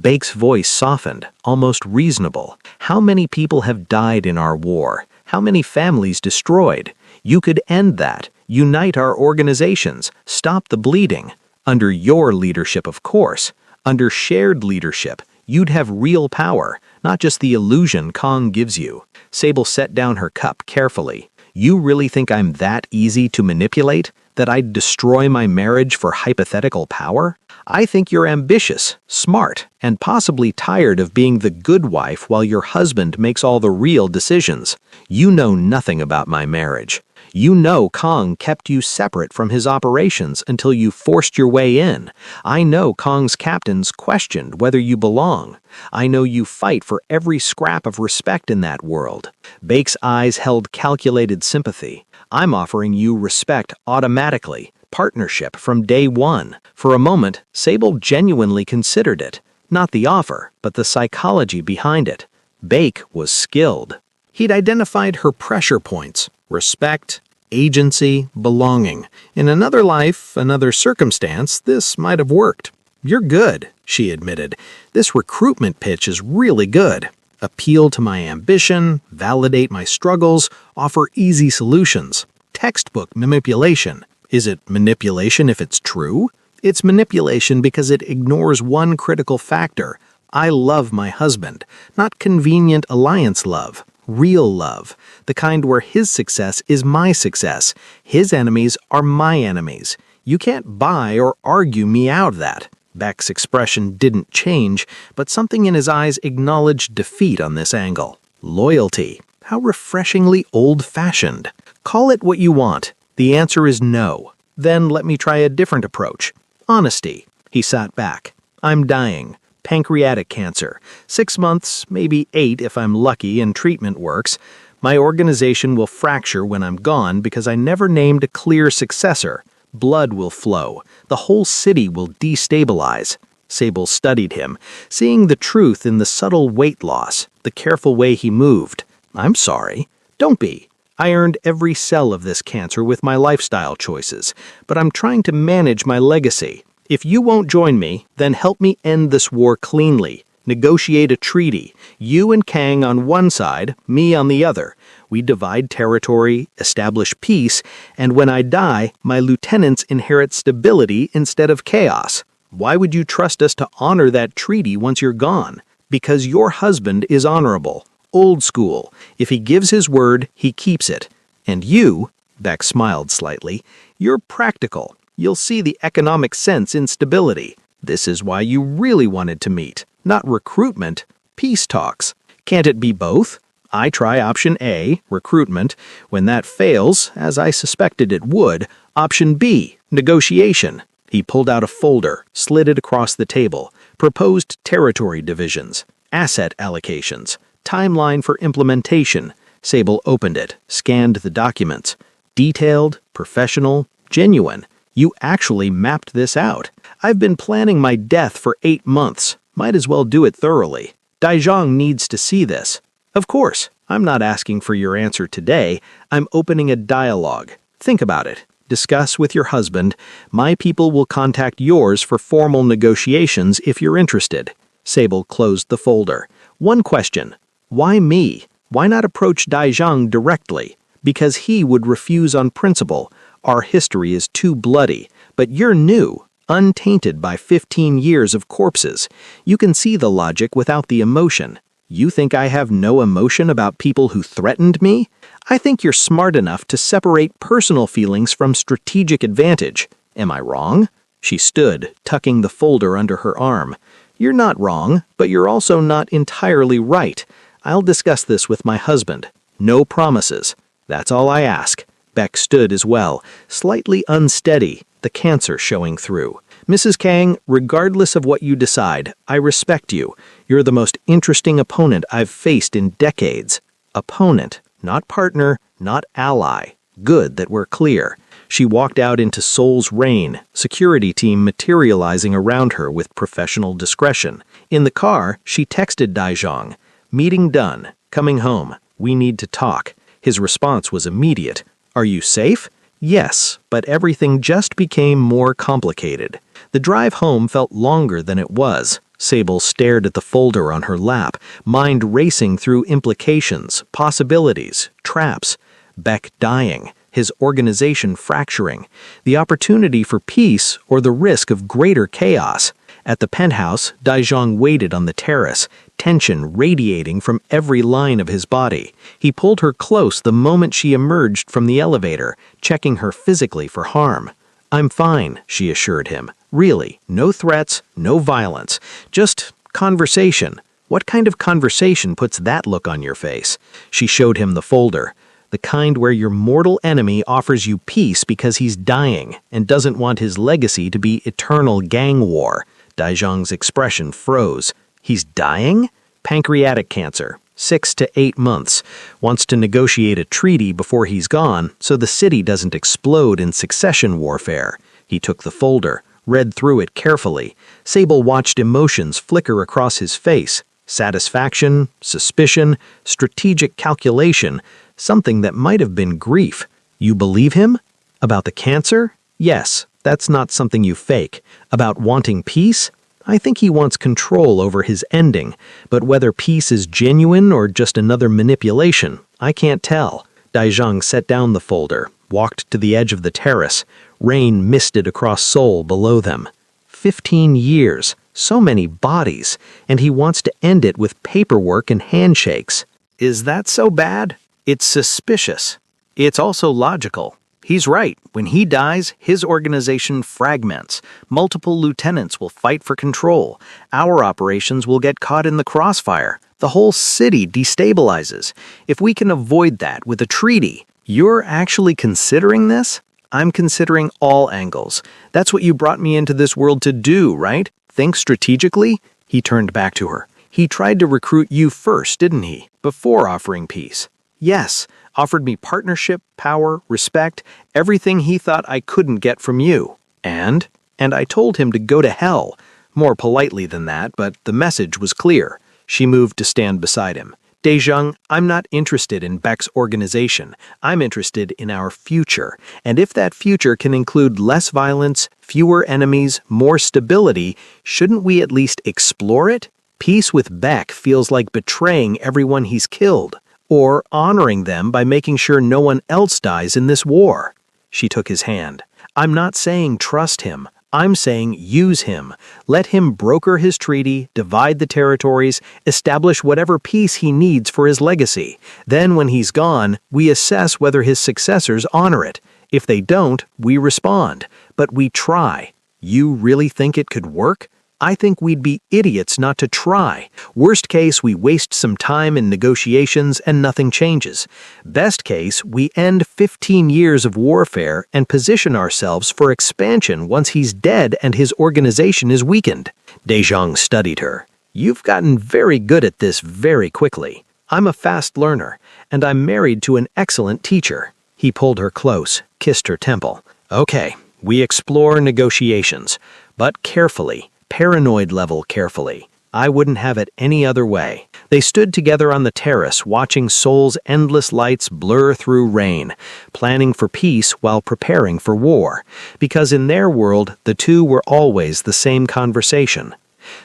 Bake's voice softened, almost reasonable. "How many people have died in our war? How many families destroyed? You could end that, unite our organizations, stop the bleeding. Under your leadership, of course. Under shared leadership, you'd have real power, not just the illusion Kong gives you." Sable set down her cup carefully. "You really think I'm that easy to manipulate? That I'd destroy my marriage for hypothetical power? I think you're ambitious, smart, and possibly tired of being the good wife while your husband makes all the real decisions. You know nothing about my marriage. You know Kong kept you separate from his operations until you forced your way in. I know Kong's captains questioned whether you belong. I know you fight for every scrap of respect in that world." Bake's eyes held calculated sympathy. "I'm offering you respect automatically, partnership from day one." For a moment, Sable genuinely considered it. Not the offer, but the psychology behind it. Bake was skilled. He'd identified her pressure points: respect, agency, belonging. In another life, another circumstance, this might have worked. "You're good," she admitted. "This recruitment pitch is really good. Appeal to my ambition, validate my struggles, offer easy solutions. Textbook manipulation. Is it manipulation if it's true? It's manipulation because it ignores one critical factor. I love my husband, not convenient alliance love. Real love, the kind where his success is my success, his enemies are my enemies. You can't buy or argue me out of that." Beck's expression didn't change, but something in his eyes acknowledged defeat on this angle. Loyalty. How refreshingly old-fashioned. Call it what you want. The answer is no. Then let me try a different approach. Honesty. He sat back. "I'm dying. Pancreatic cancer. 6 months, maybe 8 if I'm lucky and treatment works. My organization will fracture when I'm gone because I never named a clear successor. Blood will flow. The whole city will destabilize." Sable studied him, seeing the truth in the subtle weight loss, the careful way he moved. "I'm sorry. Don't be. I earned every cell of this cancer with my lifestyle choices, but I'm trying to manage my legacy. If you won't join me, then help me end this war cleanly. Negotiate a treaty. You and Kang on one side, me on the other. We divide territory, establish peace, and when I die, my lieutenants inherit stability instead of chaos. Why would you trust us to honor that treaty once you're gone? Because your husband is honorable, old school. If he gives his word, he keeps it. And you, Beck smiled slightly, you're practical. You'll see the economic sense in stability. This is why you really wanted to meet. Not recruitment, peace talks. Can't it be both? I try option A, recruitment. When that fails, as I suspected it would, option B, negotiation. He pulled out a folder, slid it across the table. Proposed territory divisions, asset allocations, timeline for implementation. Sable opened it, scanned the documents. Detailed, professional, genuine. You actually mapped this out. I've been planning my death for 8 months. Might as well do it thoroughly. Daizhong needs to see this. Of course, I'm not asking for your answer today. I'm opening a dialogue. Think about it. Discuss with your husband. My people will contact yours for formal negotiations if you're interested. Sable closed the folder. One question. Why me? Why not approach Daizhong directly? Because he would refuse on principle. Our history is too bloody. But you're new, untainted by 15 years of corpses. You can see the logic without the emotion. You think I have no emotion about people who threatened me? I think you're smart enough to separate personal feelings from strategic advantage. Am I wrong? She stood, tucking the folder under her arm. You're not wrong, but you're also not entirely right. I'll discuss this with my husband. No promises. That's all I ask. Beck stood as well, slightly unsteady, the cancer showing through. Mrs. Kang, regardless of what you decide, I respect you. You're the most interesting opponent I've faced in decades. Opponent, not partner, not ally. Good that we're clear. She walked out into Seoul's rain, security team materializing around her with professional discretion. In the car, she texted Daizhong, "Meeting done. Coming home. We need to talk." His response was immediate. "Are you safe?" Yes, but everything just became more complicated. The drive home felt longer than it was. Sable stared at the folder on her lap, mind racing through implications, possibilities, traps. Beck dying, his organization fracturing, the opportunity for peace or the risk of greater chaos. At the penthouse, Daizhong waited on the terrace, tension radiating from every line of his body. He pulled her close the moment she emerged from the elevator, checking her physically for harm. "I'm fine," she assured him. "Really, no threats, no violence, just conversation." What kind of conversation puts that look on your face? She showed him the folder. The kind where your mortal enemy offers you peace because he's dying and doesn't want his legacy to be eternal gang war. Daizhong's expression froze. He's dying? Pancreatic cancer. 6 to 8 months. Wants to negotiate a treaty before he's gone so the city doesn't explode in succession warfare. He took the folder, read through it carefully. Sable watched emotions flicker across his face. Satisfaction, suspicion, strategic calculation, something that might have been grief. You believe him? About the cancer? Yes, that's not something you fake. About wanting peace? I think he wants control over his ending, but whether peace is genuine or just another manipulation, I can't tell. Daizhong set down the folder, walked to the edge of the terrace. Rain misted across Seoul below them. 15 years, so many bodies, and he wants to end it with paperwork and handshakes. Is that so bad? It's suspicious. It's also logical. He's right. When he dies, his organization fragments. Multiple lieutenants will fight for control. Our operations will get caught in the crossfire. The whole city destabilizes. If we can avoid that with a treaty, you're actually considering this? I'm considering all angles. That's what you brought me into this world to do, right? Think strategically? He turned back to her. He tried to recruit you first, didn't he? Before offering peace. Yes. Offered me partnership, power, respect, everything he thought I couldn't get from you. And I told him to go to hell. More politely than that, but the message was clear. She moved to stand beside him. Daejung, I'm not interested in Beck's organization. I'm interested in our future. And if that future can include less violence, fewer enemies, more stability, shouldn't we at least explore it? Peace with Beck feels like betraying everyone he's killed, or honoring them by making sure no one else dies in this war. She took his hand. I'm not saying trust him. I'm saying use him. Let him broker his treaty, divide the territories, establish whatever peace he needs for his legacy. Then when he's gone, we assess whether his successors honor it. If they don't, we respond. But we try. You really think it could work? I think we'd be idiots not to try. Worst case, we waste some time in negotiations and nothing changes. Best case, we end 15 years of warfare and position ourselves for expansion once he's dead and his organization is weakened. Daejung studied her. You've gotten very good at this very quickly. I'm a fast learner, and I'm married to an excellent teacher. He pulled her close, kissed her temple. Okay, we explore negotiations, but carefully. Paranoid level carefully. I wouldn't have it any other way. They stood together on the terrace, watching Seoul's endless lights blur through rain, planning for peace while preparing for war, because in their world, the two were always the same conversation.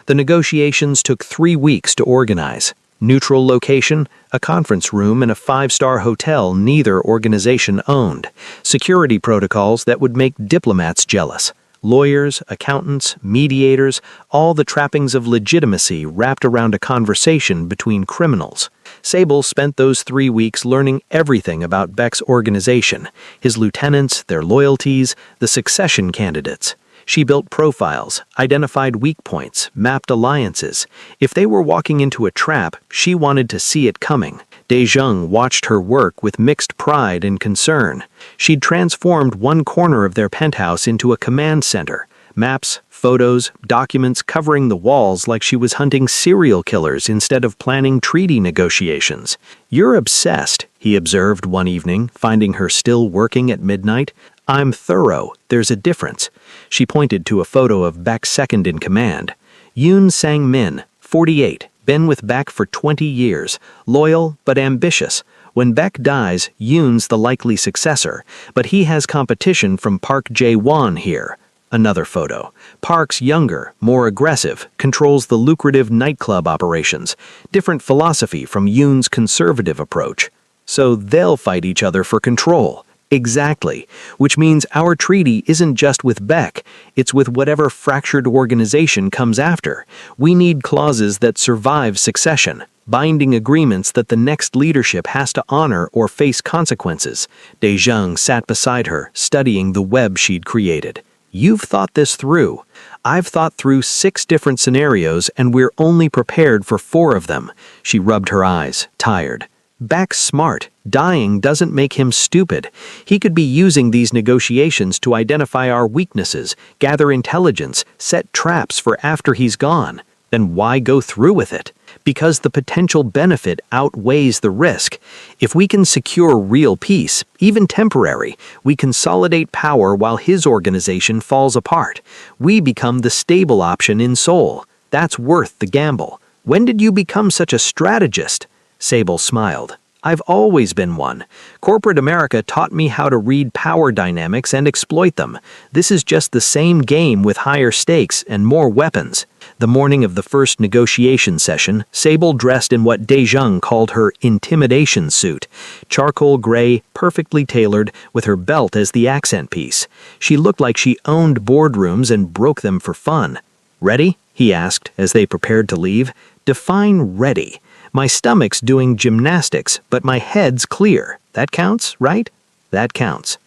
The negotiations took 3 weeks to organize. Neutral location, a conference room in a 5-star hotel neither organization owned. Security protocols that would make diplomats jealous. Lawyers, accountants, mediators, all the trappings of legitimacy wrapped around a conversation between criminals. Sable spent those 3 weeks learning everything about Beck's organization, his lieutenants, their loyalties, the succession candidates. She built profiles, identified weak points, mapped alliances. If they were walking into a trap, she wanted to see it coming. Daejung watched her work with mixed pride and concern. She'd transformed one corner of their penthouse into a command center. Maps, photos, documents covering the walls like she was hunting serial killers instead of planning treaty negotiations. You're obsessed, he observed one evening, finding her still working at midnight. I'm thorough, there's a difference. She pointed to a photo of Beck's second in command. Yoon Sang-min, 48, been with Beck for 20 years, loyal but ambitious. When Beck dies, Yoon's the likely successor, but he has competition from Park Jae-won here. Another photo. Park's younger, more aggressive, controls the lucrative nightclub operations. Different philosophy from Yoon's conservative approach. So they'll fight each other for control. Exactly, which means our treaty isn't just with Beck, it's with whatever fractured organization comes after. We need clauses that survive succession, binding agreements that the next leadership has to honor or face consequences. Daejung sat beside her, studying the web she'd created. You've thought this through. I've thought through 6 different scenarios and we're only prepared for 4 of them. She rubbed her eyes, tired. Beck's smart. Dying doesn't make him stupid. He could be using these negotiations to identify our weaknesses, gather intelligence, set traps for after he's gone. Then why go through with it? Because the potential benefit outweighs the risk. If we can secure real peace, even temporary, we consolidate power while his organization falls apart. We become the stable option in Seoul. That's worth the gamble. When did you become such a strategist? Sable smiled. I've always been one. Corporate America taught me how to read power dynamics and exploit them. This is just the same game with higher stakes and more weapons. The morning of the first negotiation session, Sable dressed in what Daejung called her intimidation suit, charcoal gray, perfectly tailored, with her belt as the accent piece. She looked like she owned boardrooms and broke them for fun. Ready? He asked as they prepared to leave. Define ready. My stomach's doing gymnastics, but my head's clear. That counts, right? That counts.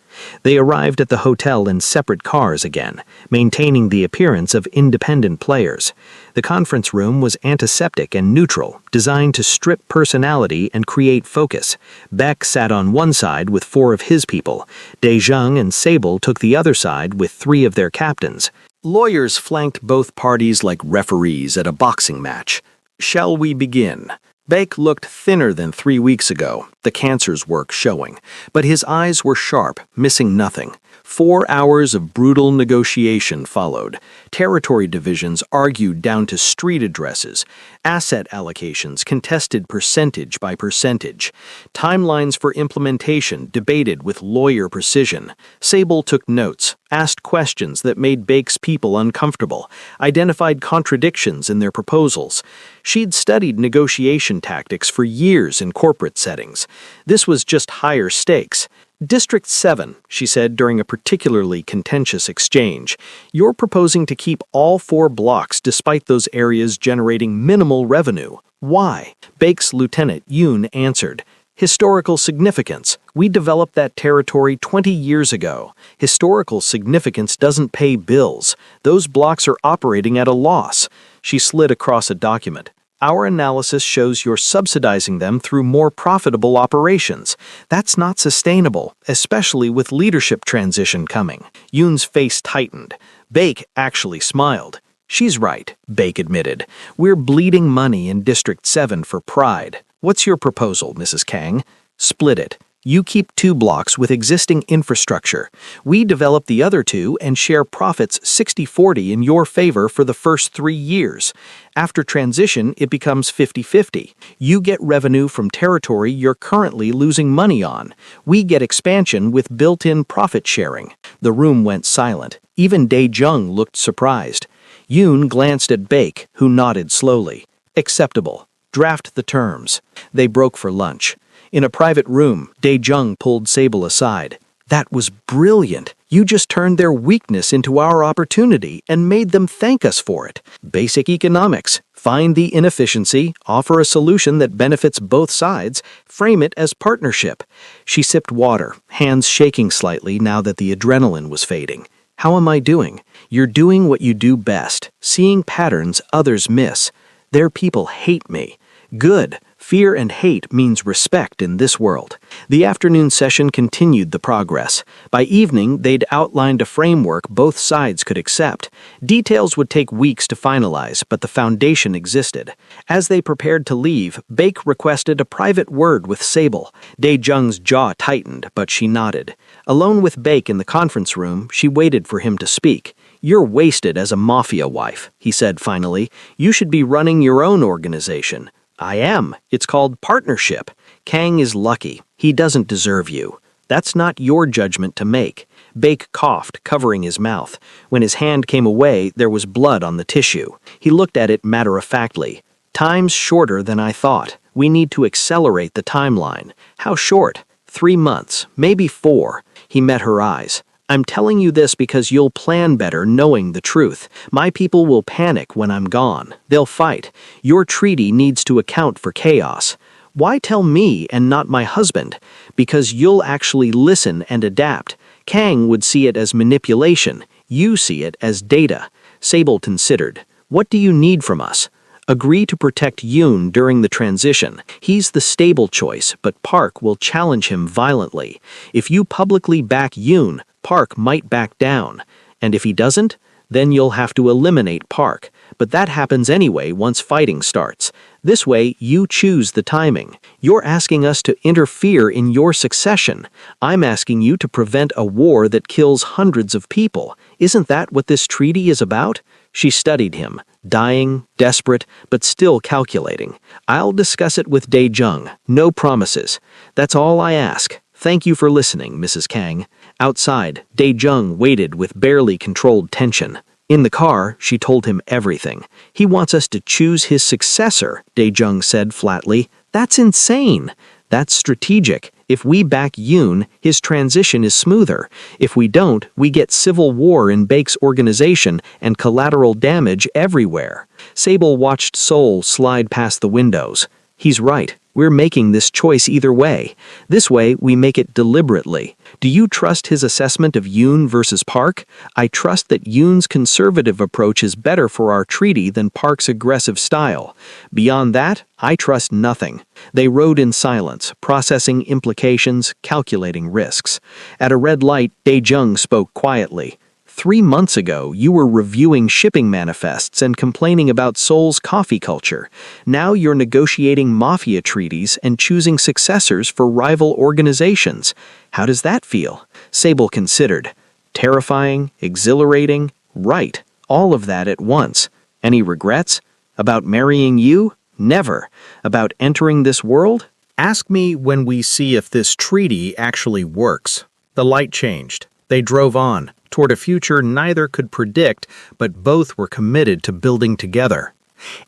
They arrived at the hotel in separate cars again, maintaining the appearance of independent players. The conference room was antiseptic and neutral, designed to strip personality and create focus. Beck sat on one side with 4 of his people. Daejung and Sable took the other side with 3 of their captains. Lawyers flanked both parties like referees at a boxing match. Shall we begin? Beck looked thinner than 3 weeks ago, the cancer's work showing, but his eyes were sharp, missing nothing. 4 hours of brutal negotiation followed. Territory divisions argued down to street addresses. Asset allocations contested percentage by percentage. Timelines for implementation debated with lawyer precision. Sable took notes, asked questions that made Bake's people uncomfortable, identified contradictions in their proposals. She'd studied negotiation tactics for years in corporate settings. This was just higher stakes. District 7, she said during a particularly contentious exchange. You're proposing to keep all 4 blocks despite those areas generating minimal revenue. Why? Bake's lieutenant, Yoon, answered. Historical significance. We developed that territory 20 years ago. Historical significance doesn't pay bills. Those blocks are operating at a loss. She slid across a document. Our analysis shows you're subsidizing them through more profitable operations. That's not sustainable, especially with leadership transition coming. Yoon's face tightened. Bake actually smiled. She's right, Bake admitted. We're bleeding money in District 7 for pride. What's your proposal, Mrs. Kang? Split it. You keep 2 blocks with existing infrastructure. We develop the other 2 and share profits 60-40 in your favor for the first 3 years. After transition, it becomes 50-50. You get revenue from territory you're currently losing money on. We get expansion with built-in profit sharing. The room went silent. Even Dae-jung looked surprised. Yoon glanced at Bake, who nodded slowly. Acceptable. Draft the terms. They broke for lunch. In a private room, Dae-jung pulled Sable aside. That was brilliant. You just turned their weakness into our opportunity and made them thank us for it. Basic economics. Find the inefficiency, offer a solution that benefits both sides, frame it as partnership. She sipped water, hands shaking slightly now that the adrenaline was fading. How am I doing? You're doing what you do best, seeing patterns others miss. Their people hate me. Good. Fear and hate means respect in this world. The afternoon session continued the progress. By evening, they'd outlined a framework both sides could accept. Details would take weeks to finalize, but the foundation existed. As they prepared to leave, Bake requested a private word with Sable. Dae-jung's jaw tightened, but she nodded. Alone with Bake in the conference room, she waited for him to speak. You're wasted as a Mafia wife, he said finally. You should be running your own organization. I am. It's called partnership. Kang is lucky. He doesn't deserve you. That's not your judgment to make. Bake coughed, covering his mouth. When his hand came away, there was blood on the tissue. He looked at it matter-of-factly. Time's shorter than I thought. We need to accelerate the timeline. How short? 3 months, maybe 4. He met her eyes. I'm telling you this because you'll plan better knowing the truth. My people will panic when I'm gone. They'll fight. Your treaty needs to account for chaos. Why tell me and not my husband? Because you'll actually listen and adapt. Kang would see it as manipulation. You see it as data. Sable considered. What do you need from us? Agree to protect Yoon during the transition. He's the stable choice, but Park will challenge him violently. If you publicly back Yoon, Park might back down. And if he doesn't, then you'll have to eliminate Park. But that happens anyway once fighting starts. This way, you choose the timing. You're asking us to interfere in your succession. I'm asking you to prevent a war that kills hundreds of people. Isn't that what this treaty is about? She studied him, dying, desperate, but still calculating. I'll discuss it with Dae-jung. No promises. That's all I ask. Thank you for listening, Mrs. Kang. Outside, Dae-jung waited with barely controlled tension. In the car, she told him everything. He wants us to choose his successor, Dae-jung said flatly. That's insane. That's strategic. If we back Yoon, his transition is smoother. If we don't, we get civil war in Bake's organization and collateral damage everywhere. Sable watched Seoul slide past the windows. He's right. We're making this choice either way. This way, we make it deliberately. Do you trust his assessment of Yoon versus Park? I trust that Yoon's conservative approach is better for our treaty than Park's aggressive style. Beyond that, I trust nothing. They rode in silence, processing implications, calculating risks. At a red light, Dae-jung spoke quietly. 3 months ago, you were reviewing shipping manifests and complaining about Seoul's coffee culture. Now you're negotiating Mafia treaties and choosing successors for rival organizations. How does that feel? Sable considered. Terrifying, exhilarating, right. All of that at once. Any regrets? About marrying you? Never. About entering this world? Ask me when we see if this treaty actually works. The light changed. They drove on, toward a future neither could predict, but both were committed to building together.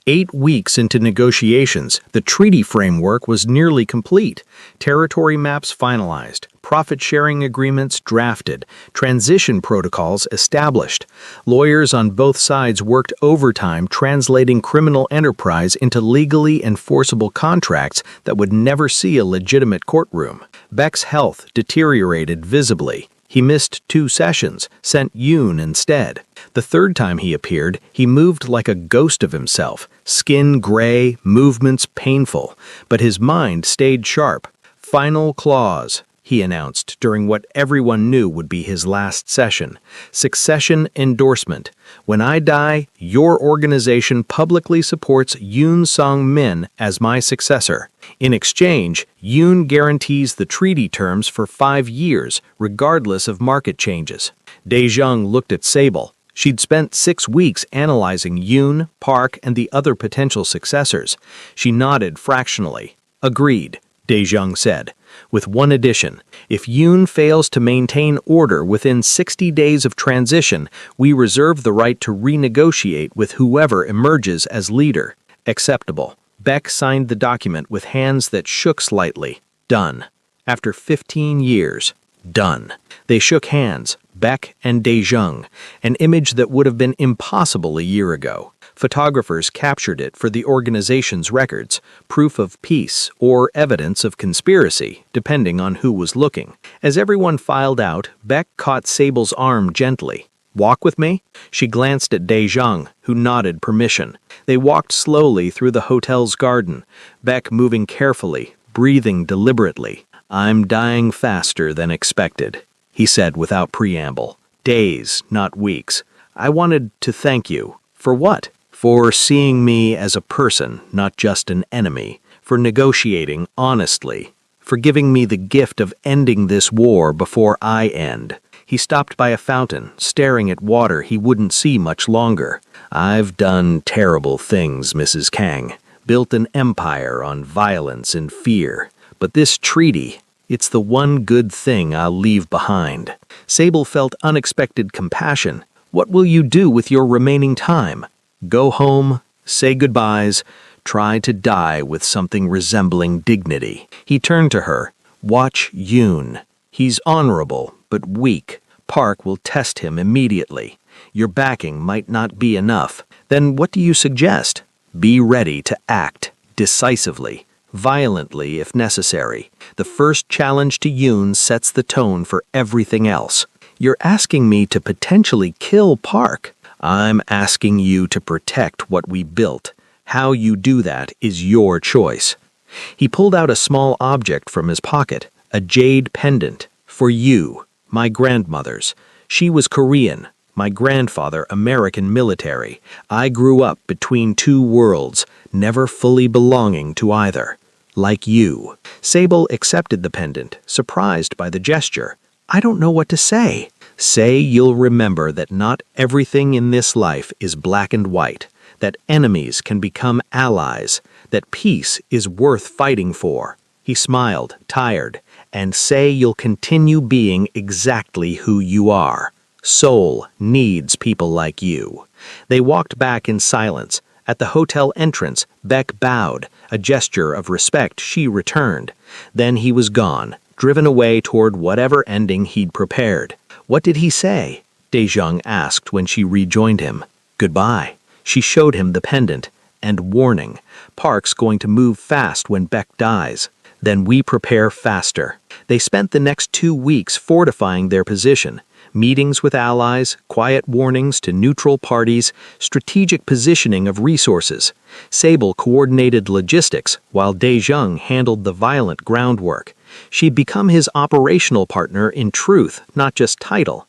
8 weeks into negotiations, the treaty framework was nearly complete. Territory maps finalized, profit-sharing agreements drafted, transition protocols established. Lawyers on both sides worked overtime translating criminal enterprise into legally enforceable contracts that would never see a legitimate courtroom. Beck's health deteriorated visibly. He missed 2 sessions, sent Yoon instead. The third time he appeared, he moved like a ghost of himself, skin gray, movements painful, but his mind stayed sharp. Final clause, he announced during what everyone knew would be his last session. Succession endorsement. When I die, your organization publicly supports Yoon Sung-min as my successor. In exchange, Yoon guarantees the treaty terms for 5 years, regardless of market changes. Dae-jung looked at Sable. She'd spent 6 weeks analyzing Yoon, Park, and the other potential successors. She nodded fractionally. Agreed, Dae-jung said, with one addition. If Yoon fails to maintain order within 60 days of transition, we reserve the right to renegotiate with whoever emerges as leader. Acceptable. Beck signed the document with hands that shook slightly. Done. After 15 years. Done. They shook hands, Beck and Dae-jung, an image that would have been impossible a year ago. Photographers captured it for the organization's records, proof of peace or evidence of conspiracy, depending on who was looking. As everyone filed out, Beck caught Sable's arm gently. Walk with me? She glanced at Dae-jung, who nodded permission. They walked slowly through the hotel's garden, Beck moving carefully, breathing deliberately. I'm dying faster than expected, he said without preamble. Days, not weeks. I wanted to thank you. For what? For seeing me as a person, not just an enemy. For negotiating honestly. For giving me the gift of ending this war before I end. He stopped by a fountain, staring at water he wouldn't see much longer. I've done terrible things, Mrs. Kang. Built an empire on violence and fear. But this treaty, it's the one good thing I'll leave behind. Sable felt unexpected compassion. What will you do with your remaining time? Go home, say goodbyes, try to die with something resembling dignity. He turned to her. Watch Yoon. He's honorable, but weak. Park will test him immediately. Your backing might not be enough. Then what do you suggest? Be ready to act, decisively, violently if necessary. The first challenge to Yoon sets the tone for everything else. You're asking me to potentially kill Park. I'm asking you to protect what we built. How you do that is your choice. He pulled out a small object from his pocket, a jade pendant. For you, my grandmother's. She was Korean, my grandfather American military. I grew up between 2 worlds, never fully belonging to either. Like you. Sable accepted the pendant, surprised by the gesture. I don't know what to say. Say you'll remember that not everything in this life is black and white, that enemies can become allies, that peace is worth fighting for. He smiled, tired, and say you'll continue being exactly who you are. Seoul needs people like you. They walked back in silence. At the hotel entrance, Beck bowed, a gesture of respect she returned. Then he was gone, driven away toward whatever ending he'd prepared. What did he say? Dae-jung asked when she rejoined him. Goodbye. She showed him the pendant. And warning, Park's going to move fast when Beck dies. Then we prepare faster. They spent the next 2 weeks fortifying their position. Meetings with allies, quiet warnings to neutral parties, strategic positioning of resources. Sable coordinated logistics, while Dae-jung handled the violent groundwork. She'd become his operational partner in truth, not just title.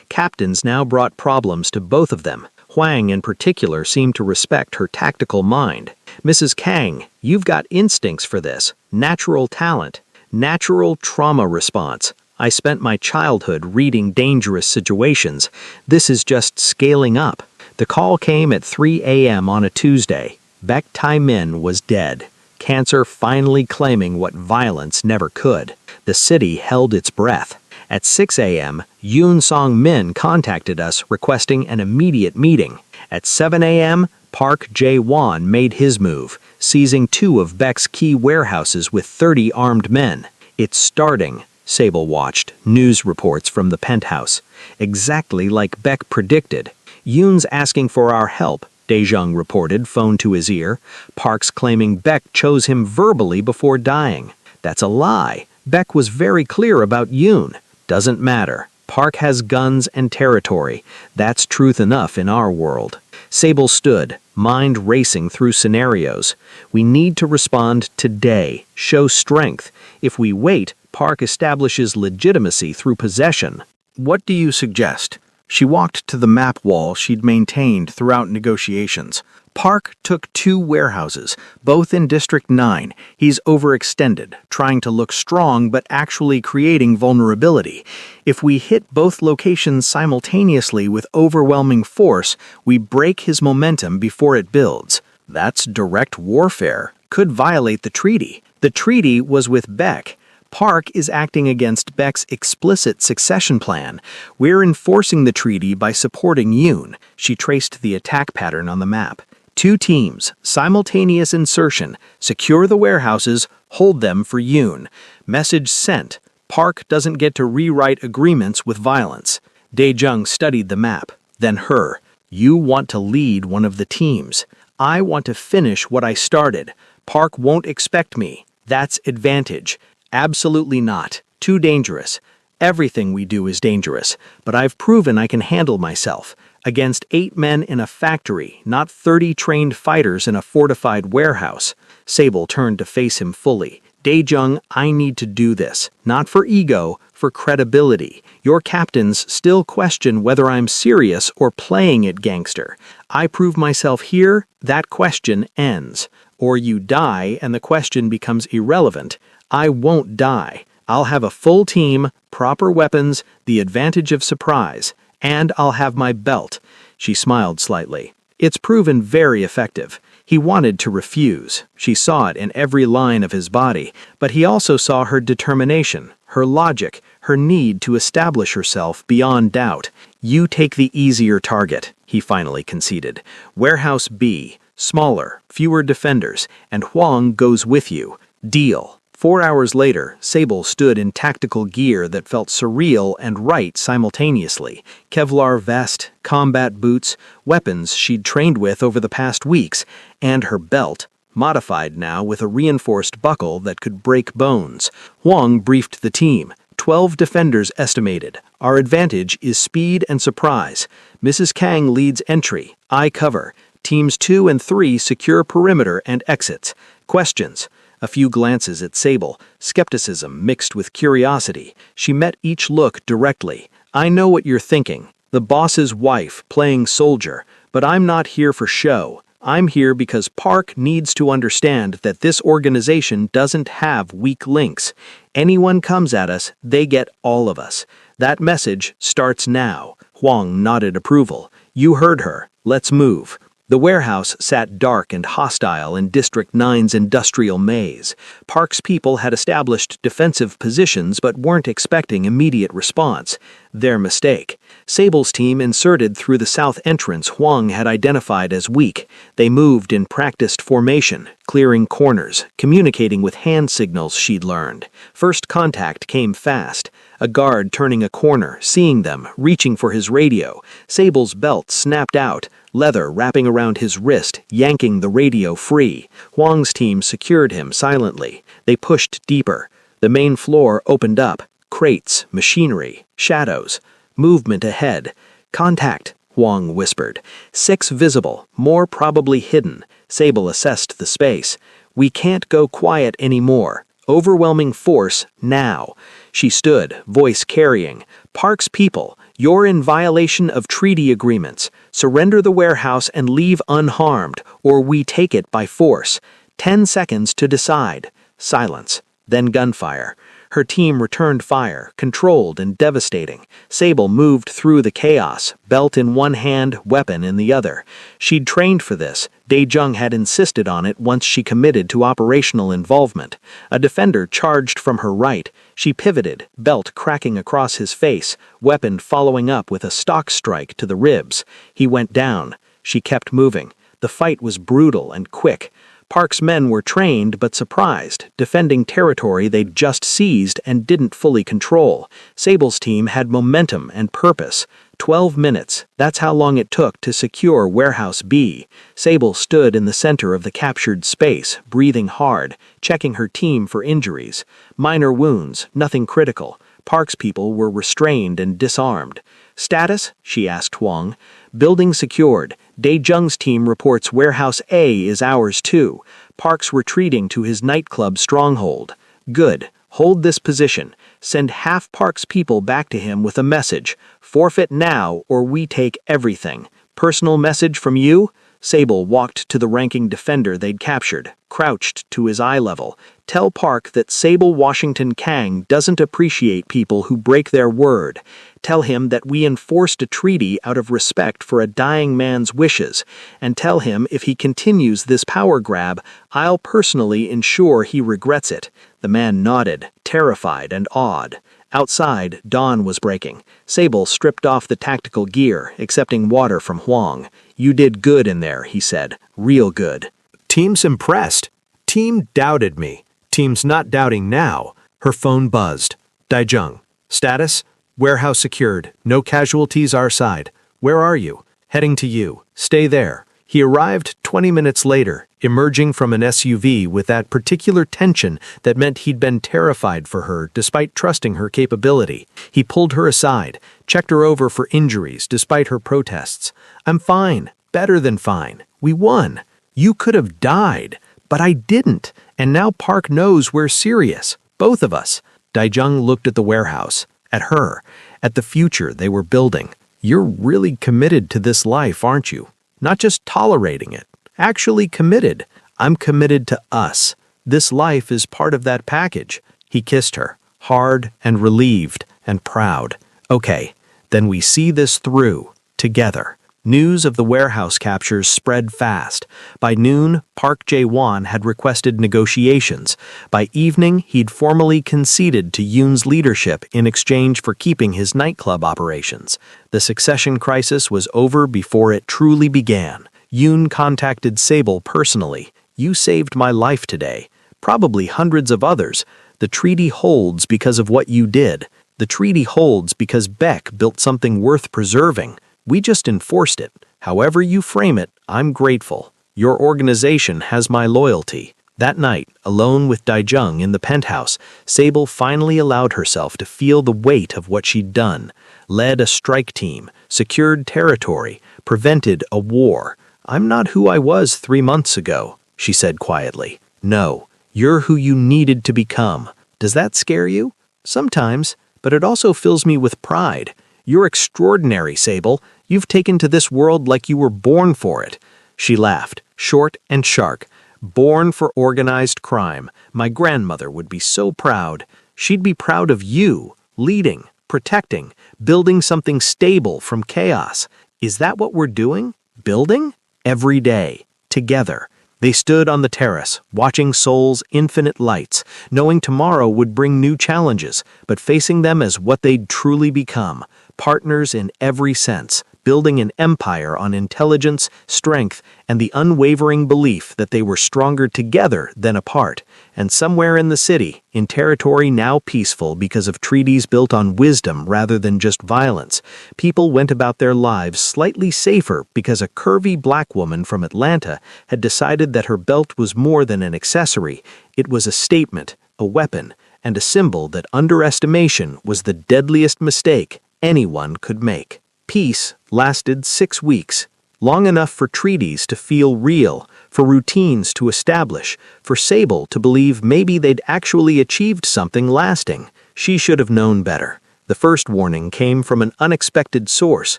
Captains now brought problems to both of them. Huang in particular seemed to respect her tactical mind. "Mrs. Kang, you've got instincts for this. Natural talent. Natural trauma response. I spent my childhood reading dangerous situations. This is just scaling up." The call came at 3 a.m. on a Tuesday. Baek Tai-min was dead. Cancer finally claiming what violence never could. The city held its breath. At 6 a.m., Yoon Song-min contacted us requesting an immediate meeting. At 7 a.m., Park Jae-won made his move, seizing 2 of Baek's key warehouses with 30 armed men. "It's starting," Sable watched, news reports from the penthouse. Exactly like Baek predicted. "Yoon's asking for our help," Daejung reported, phone to his ear. "Park's claiming Baek chose him verbally before dying." "That's a lie. Baek was very clear about Yoon." "Doesn't matter. Park has guns and territory. That's truth enough in our world." Sable stood, mind racing through scenarios. "We need to respond today, show strength. If we wait, Park establishes legitimacy through possession." "What do you suggest?" She walked to the map wall she'd maintained throughout negotiations. "Park took 2 warehouses, both in District 9. He's overextended, trying to look strong but actually creating vulnerability. If we hit both locations simultaneously with overwhelming force, we break his momentum before it builds." "That's direct warfare. Could violate the treaty." "The treaty was with Baek. Park is acting against Baek's explicit succession plan. We're enforcing the treaty by supporting Yoon." She traced the attack pattern on the map. 2 teams, simultaneous insertion, secure the warehouses, hold them for Yoon. Message sent. Park doesn't get to rewrite agreements with violence. Daejung studied the map, then her. "You want to lead one of the teams. I want to finish what I started. Park won't expect me. That's advantage." "Absolutely not. Too dangerous. Everything we do is dangerous, but I've proven I can handle myself. Against 8 men in a factory, not 30 trained fighters in a fortified warehouse." Sable turned to face him fully. "Daejung, I need to do this. Not for ego, for credibility. Your captains still question whether I'm serious or playing it gangster. I prove myself here, that question ends. Or you die and the question becomes irrelevant. I won't die. I'll have a full team, proper weapons, the advantage of surprise, and I'll have my belt." She smiled slightly. "It's proven very effective." He wanted to refuse. She saw it in every line of his body, but he also saw her determination, her logic, her need to establish herself beyond doubt. "You take the easier target," he finally conceded. "Warehouse B, smaller, fewer defenders, and Huang goes with you. Deal." 4 hours later, Sable stood in tactical gear that felt surreal and right simultaneously. Kevlar vest, combat boots, weapons she'd trained with over the past weeks, and her belt, modified now with a reinforced buckle that could break bones. Huang briefed the team. 12 defenders estimated. Our advantage is speed and surprise. Mrs. Kang leads entry. I cover. Teams 2 and 3 secure perimeter and exits. Questions? A few glances at Sable, skepticism mixed with curiosity. She met each look directly. I know what you're thinking. The boss's wife, playing soldier. But I'm not here for show. I'm here because Park needs to understand that this organization doesn't have weak links. Anyone comes at us, they get all of us. That message starts now. Huang nodded approval. You heard her. Let's move. The warehouse sat dark and hostile in District 9's industrial maze. Park's people had established defensive positions but weren't expecting immediate response. Their mistake. Sable's team inserted through the south entrance Huang had identified as weak. They moved in practiced formation, clearing corners, communicating with hand signals she'd learned. First contact came fast. A guard turning a corner, seeing them, reaching for his radio. Sable's belt snapped out, leather wrapping around his wrist, yanking the radio free. Huang's team secured him silently. They pushed deeper. The main floor opened up. Crates, machinery, shadows. Movement ahead. Contact, Huang whispered. 6 visible, more probably hidden. Sable assessed the space. We can't go quiet anymore. Overwhelming force, now. She stood, voice carrying. Park's people, You're in violation of treaty agreements. Surrender the warehouse and leave unharmed, or we take it by force. 10 seconds to decide. Silence. Then gunfire. Her team returned fire, controlled and devastating. Sable moved through the chaos, belt in one hand, weapon in the other. She'd trained for this. Dae-jung had insisted on it once she committed to operational involvement. A defender charged from her right. She pivoted, belt cracking across his face, weapon following up with a stock strike to the ribs. He went down. She kept moving. The fight was brutal and quick. Park's men were trained but surprised, defending territory they'd just seized and didn't fully control. Sable's team had momentum and purpose. 12 minutes, that's how long it took to secure Warehouse B. Sable stood in the center of the captured space, breathing hard, checking her team for injuries. Minor wounds, nothing critical. Park's people were restrained and disarmed. Status? She asked Huang. Building secured. Dae-jung's team reports Warehouse A is ours too. Park's retreating to his nightclub stronghold. Good. Hold this position. Send half Park's people back to him with a message. Forfeit now or we take everything. Personal message from you? Sable walked to the ranking defender they'd captured, crouched to his eye level. Tell Park that Sable Washington Kang doesn't appreciate people who break their word. Tell him that we enforced a treaty out of respect for a dying man's wishes. And tell him if he continues this power grab, I'll personally ensure he regrets it. The man nodded, terrified and awed. Outside, dawn was breaking. Sable stripped off the tactical gear, accepting water from Huang. You did good in there, he said. Real good. Team's impressed. Team doubted me. Team's not doubting now. Her phone buzzed. Dae-jung. Status? Warehouse secured. No casualties our side. Where are you? Heading to you. Stay there. He arrived 20 minutes later, emerging from an SUV with that particular tension that meant he'd been terrified for her despite trusting her capability. He pulled her aside, checked her over for injuries despite her protests. I'm fine. Better than fine. We won. You could have died, but I didn't. And now Park knows we're serious. Both of us. Dae-jung looked at the warehouse, at her, at the future they were building. You're really committed to this life, aren't you? Not just tolerating it. Actually committed. I'm committed to us. This life is part of that package. He kissed her, hard and relieved and proud. Okay, then we see this through, together. News of the warehouse captures spread fast. By noon, Park Jae-won had requested negotiations. By evening, he'd formally conceded to Yoon's leadership in exchange for keeping his nightclub operations. The succession crisis was over before it truly began. Yoon contacted Sable personally. You saved my life today. Probably hundreds of others. The treaty holds because of what you did. The treaty holds because Beck built something worth preserving. We just enforced it. However you frame it, I'm grateful. Your organization has my loyalty. That night, alone with Dae-jung in the penthouse, Sable finally allowed herself to feel the weight of what she'd done. Led a strike team, secured territory, prevented a war. I'm not who I was 3 months ago, she said quietly. No, you're who you needed to become. Does that scare you? Sometimes, but it also fills me with pride. You're extraordinary, Sable. You've taken to this world like you were born for it. She laughed, short and sharp. Born for organized crime. My grandmother would be so proud. She'd be proud of you, leading, protecting, building something stable from chaos. Is that what we're doing? Building? Every day. Together. They stood on the terrace, watching Seoul's infinite lights, knowing tomorrow would bring new challenges, but facing them as what they'd truly become. Partners in every sense, building an empire on intelligence, strength, and the unwavering belief that they were stronger together than apart. And somewhere in the city, in territory now peaceful because of treaties built on wisdom rather than just violence, people went about their lives slightly safer because a curvy black woman from Atlanta had decided that her belt was more than an accessory. It was a statement, a weapon, and a symbol that underestimation was the deadliest mistake anyone could make. Peace lasted 6 weeks, long enough for treaties to feel real, for routines to establish, for Sable to believe maybe they'd actually achieved something lasting. She should have known better. The first warning came from an unexpected source,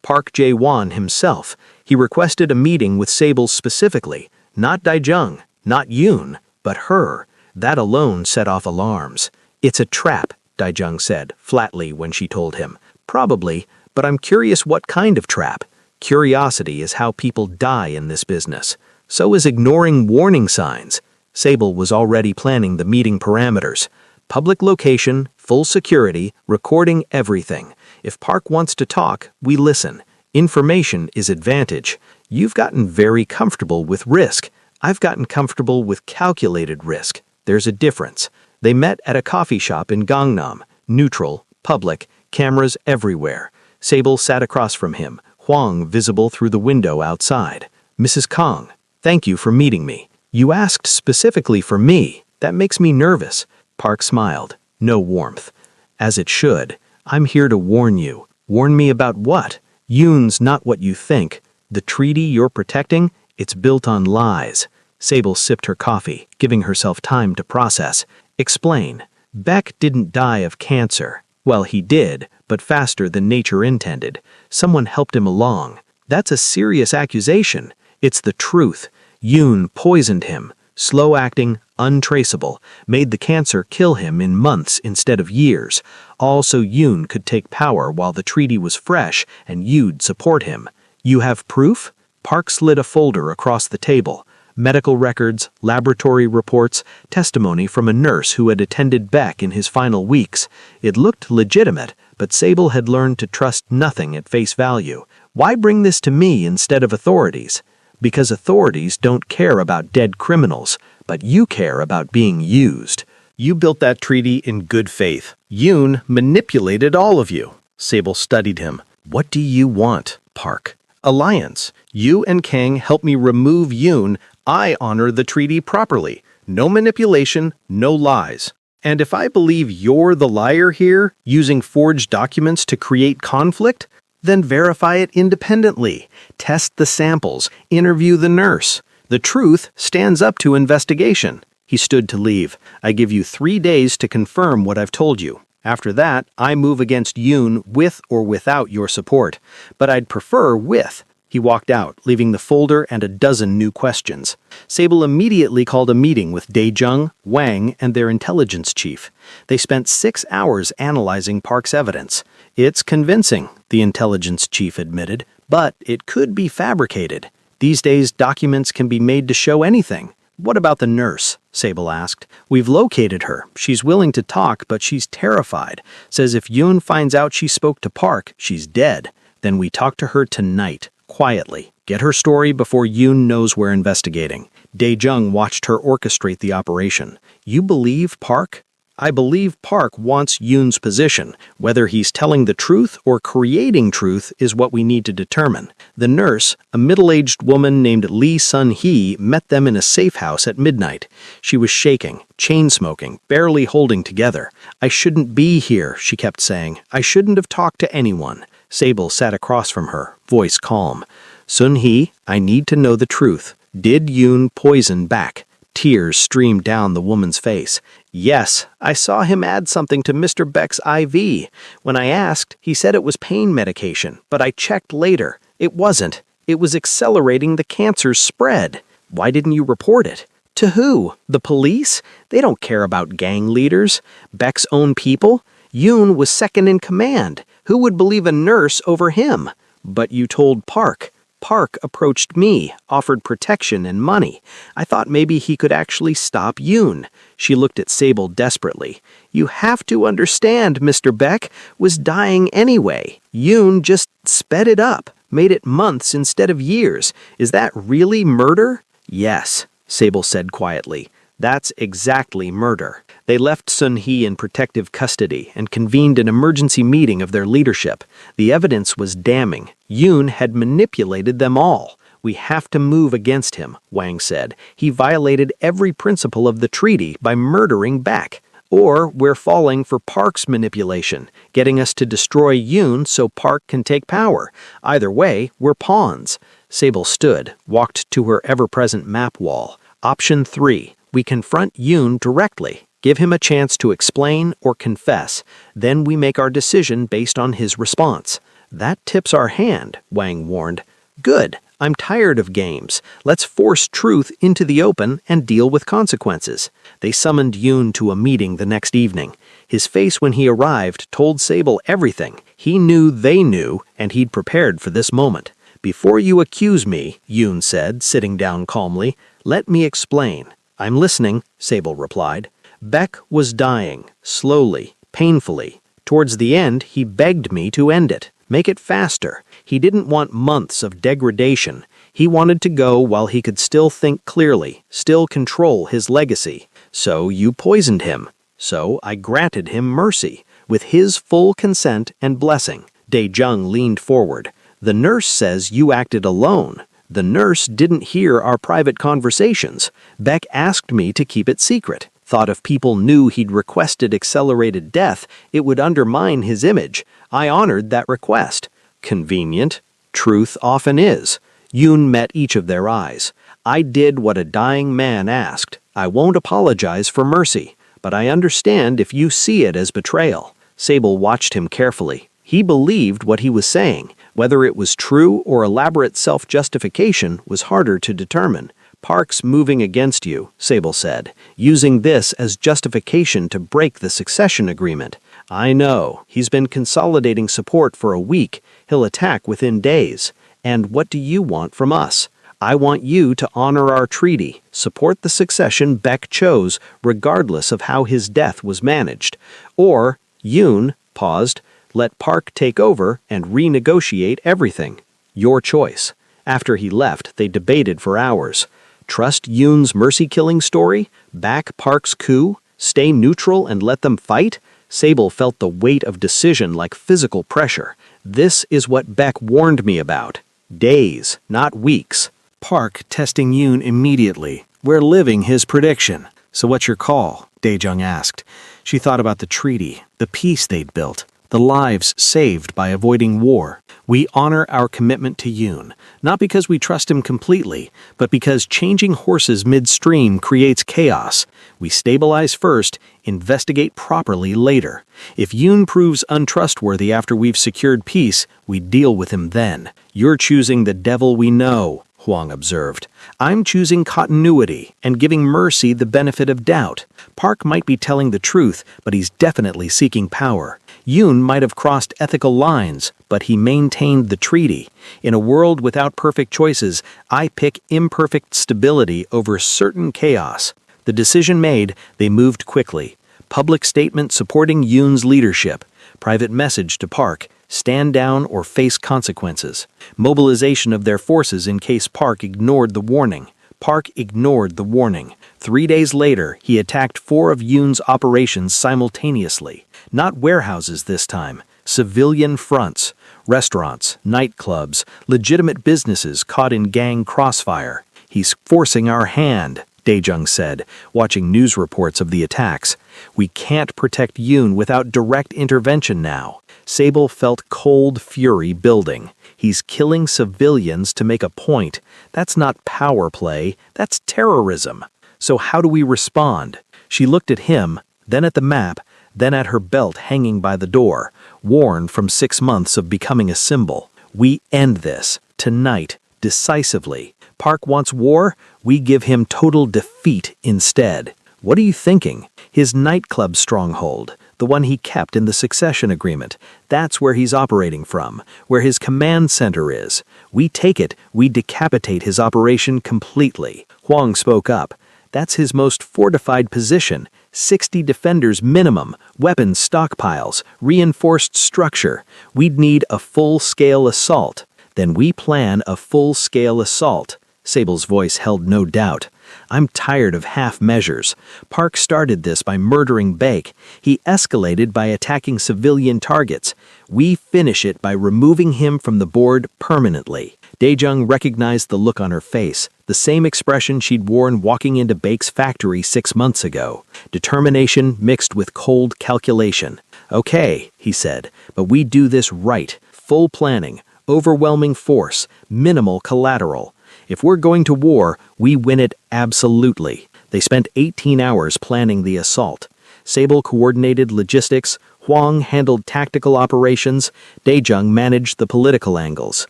Park Jae-won himself. He requested a meeting with Sable specifically, not Daejung, not Yoon, but her. That alone set off alarms. "It's a trap," Daejung said, flatly when she told him. "Probably, but I'm curious what kind of trap. Curiosity is how people die in this business. So is ignoring warning signs." Sable was already planning the meeting parameters. Public location, full security, recording everything. If Park wants to talk, we listen. Information is advantage. You've gotten very comfortable with risk. I've gotten comfortable with calculated risk. There's a difference. They met at a coffee shop in Gangnam. Neutral, public, cameras everywhere. Sable sat across from him, Huang visible through the window outside. "Mrs. Kong, thank you for meeting me. You asked specifically for me. That makes me nervous." Park smiled. No warmth. "As it should. I'm here to warn you." "Warn me about what?" "Yoon's not what you think. The treaty you're protecting, it's built on lies." Sable sipped her coffee, giving herself time to process. "Explain." "Beck didn't die of cancer." "Well, he did, but faster than nature intended. Someone helped him along." "That's a serious accusation." "It's the truth. Yoon poisoned him. Slow-acting, untraceable, made the cancer kill him in months instead of years. All so Yoon could take power while the treaty was fresh and you'd support him." "You have proof?" Park slid a folder across the table. Medical records, laboratory reports, testimony from a nurse who had attended Beck in his final weeks. It looked legitimate, but Sable had learned to trust nothing at face value. "Why bring this to me instead of authorities?" "Because authorities don't care about dead criminals, but you care about being used. You built that treaty in good faith. Yoon manipulated all of you." Sable studied him. "What do you want, Park?" "Alliance. You and Kang help me remove Yoon. I honor the treaty properly. No manipulation, no lies. And if I believe you're the liar here, using forged documents to create conflict, then verify it independently. Test the samples. Interview the nurse. The truth stands up to investigation." He stood to leave. "I give you 3 days to confirm what I've told you. After that, I move against Yoon with or without your support. But I'd prefer with." He walked out, leaving the folder and a dozen new questions. Sable immediately called a meeting with Daejung, Wang, and their intelligence chief. They spent 6 hours analyzing Park's evidence. "It's convincing," the intelligence chief admitted, "but it could be fabricated. These days, documents can be made to show anything." "What about the nurse?" Sable asked. "We've located her. She's willing to talk, but she's terrified. Says if Yoon finds out she spoke to Park, she's dead. Then we talk to her tonight, quietly. Get her story before Yoon knows we're investigating." Daejung watched her orchestrate the operation. "You believe Park?" "I believe Park wants Yoon's position. Whether he's telling the truth or creating truth is what we need to determine." The nurse, a middle-aged woman named Lee Sun-hee, met them in a safe house at midnight. She was shaking, chain-smoking, barely holding together. "I shouldn't be here," she kept saying. "I shouldn't have talked to anyone." Sable sat across from her, voice calm. "Sun-hee, I need to know the truth. Did Yoon poison Beck?" Tears streamed down the woman's face. "Yes, I saw him add something to Mr. Beck's IV. When I asked, he said it was pain medication, but I checked later. It wasn't. It was accelerating the cancer's spread." "Why didn't you report it?" "To who? The police? They don't care about gang leaders. Beck's own people? Yoon was second in command. Who would believe a nurse over him?" "But you told Park." "Park approached me, offered protection and money. I thought maybe he could actually stop Yoon." She looked at Sable desperately. "You have to understand, Mr. Beck was dying anyway. Yoon just sped it up, made it months instead of years. Is that really murder?" "Yes," Sable said quietly. "That's exactly murder." They left Sun-hee in protective custody and convened an emergency meeting of their leadership. The evidence was damning. Yoon had manipulated them all. "We have to move against him," Wang said. "He violated every principle of the treaty by murdering Beck. Or we're falling for Park's manipulation, getting us to destroy Yoon so Park can take power. Either way, we're pawns." Sable stood, walked to her ever-present map wall. "Option 3. We confront Yoon directly. Give him a chance to explain or confess. Then we make our decision based on his response. That tips our hand, Wang warned. Good. I'm tired of games. Let's force truth into the open and deal with consequences. They summoned Yoon to a meeting the next evening. His face when he arrived told Sable everything. He knew they knew, and he'd prepared for this moment. Before you accuse me, Yoon said, sitting down calmly, let me explain. I'm listening, Sable replied. Beck was dying, slowly, painfully. Towards the end, he begged me to end it. Make it faster. He didn't want months of degradation. He wanted to go while he could still think clearly, still control his legacy. So you poisoned him. So I granted him mercy, with his full consent and blessing. Dae-jung leaned forward. The nurse says you acted alone. The nurse didn't hear our private conversations. Beck asked me to keep it secret. Thought if people knew he'd requested accelerated death, it would undermine his image. I honored that request. Convenient. Truth often is. Yoon met each of their eyes. I did what a dying man asked. I won't apologize for mercy, but I understand if you see it as betrayal. Sable watched him carefully. He believed what he was saying. Whether it was true or elaborate self-justification was harder to determine. Park's moving against you, Sable said, using this as justification to break the succession agreement. I know. He's been consolidating support for a week. He'll attack within days. And what do you want from us? I want you to honor our treaty, support the succession Beck chose, regardless of how his death was managed. Or, Yoon paused, let Park take over and renegotiate everything. Your choice. After he left, they debated for hours. Trust Yoon's mercy-killing story? Back Park's coup? Stay neutral and let them fight? Sable felt the weight of decision like physical pressure. This is what Beck warned me about. Days, not weeks. Park testing Yoon immediately. We're living his prediction. So what's your call? Dae-jung asked. She thought about the treaty, the peace they'd built, the lives saved by avoiding war. We honor our commitment to Yoon, not because we trust him completely, but because changing horses midstream creates chaos. We stabilize first, investigate properly later. If Yoon proves untrustworthy after we've secured peace, we deal with him then. You're choosing the devil we know, Huang observed. I'm choosing continuity and giving mercy the benefit of doubt. Park might be telling the truth, but he's definitely seeking power. Yoon might have crossed ethical lines, but he maintained the treaty. In a world without perfect choices, I pick imperfect stability over certain chaos. The decision made, they moved quickly. Public statement supporting Yoon's leadership. Private message to Park. Stand down or face consequences. Mobilization of their forces in case Park ignored the warning. Park ignored the warning. 3 days later, he attacked 4 of Yoon's operations simultaneously. Not warehouses this time. Civilian fronts. Restaurants, nightclubs, legitimate businesses caught in gang crossfire. He's forcing our hand, Dae-jung said, watching news reports of the attacks. We can't protect Yoon without direct intervention now. Sable felt cold fury building. He's killing civilians to make a point. That's not power play, that's terrorism. So how do we respond? She looked at him, then at the map, then at her belt hanging by the door, worn from 6 months of becoming a symbol. We end this, tonight, decisively. Park wants war, we give him total defeat instead. What are you thinking? His nightclub stronghold, the one he kept in the succession agreement, that's where he's operating from, where his command center is. We take it, we decapitate his operation completely. Huang spoke up. That's his most fortified position. 60 defenders minimum, weapons stockpiles, reinforced structure. We'd need a full-scale assault. Then we plan a full-scale assault. Sable's voice held no doubt. I'm tired of half measures. Park started this by murdering Baek. He escalated by attacking civilian targets. We finish it by removing him from the board permanently. Dae-jung recognized the look on her face, the same expression she'd worn walking into Baek's factory 6 months ago. Determination mixed with cold calculation. Okay, he said, but we do this right. Full planning, overwhelming force, minimal collateral. If we're going to war, we win it absolutely. They spent 18 hours planning the assault. Sable coordinated logistics, Huang handled tactical operations, Daejung managed the political angles.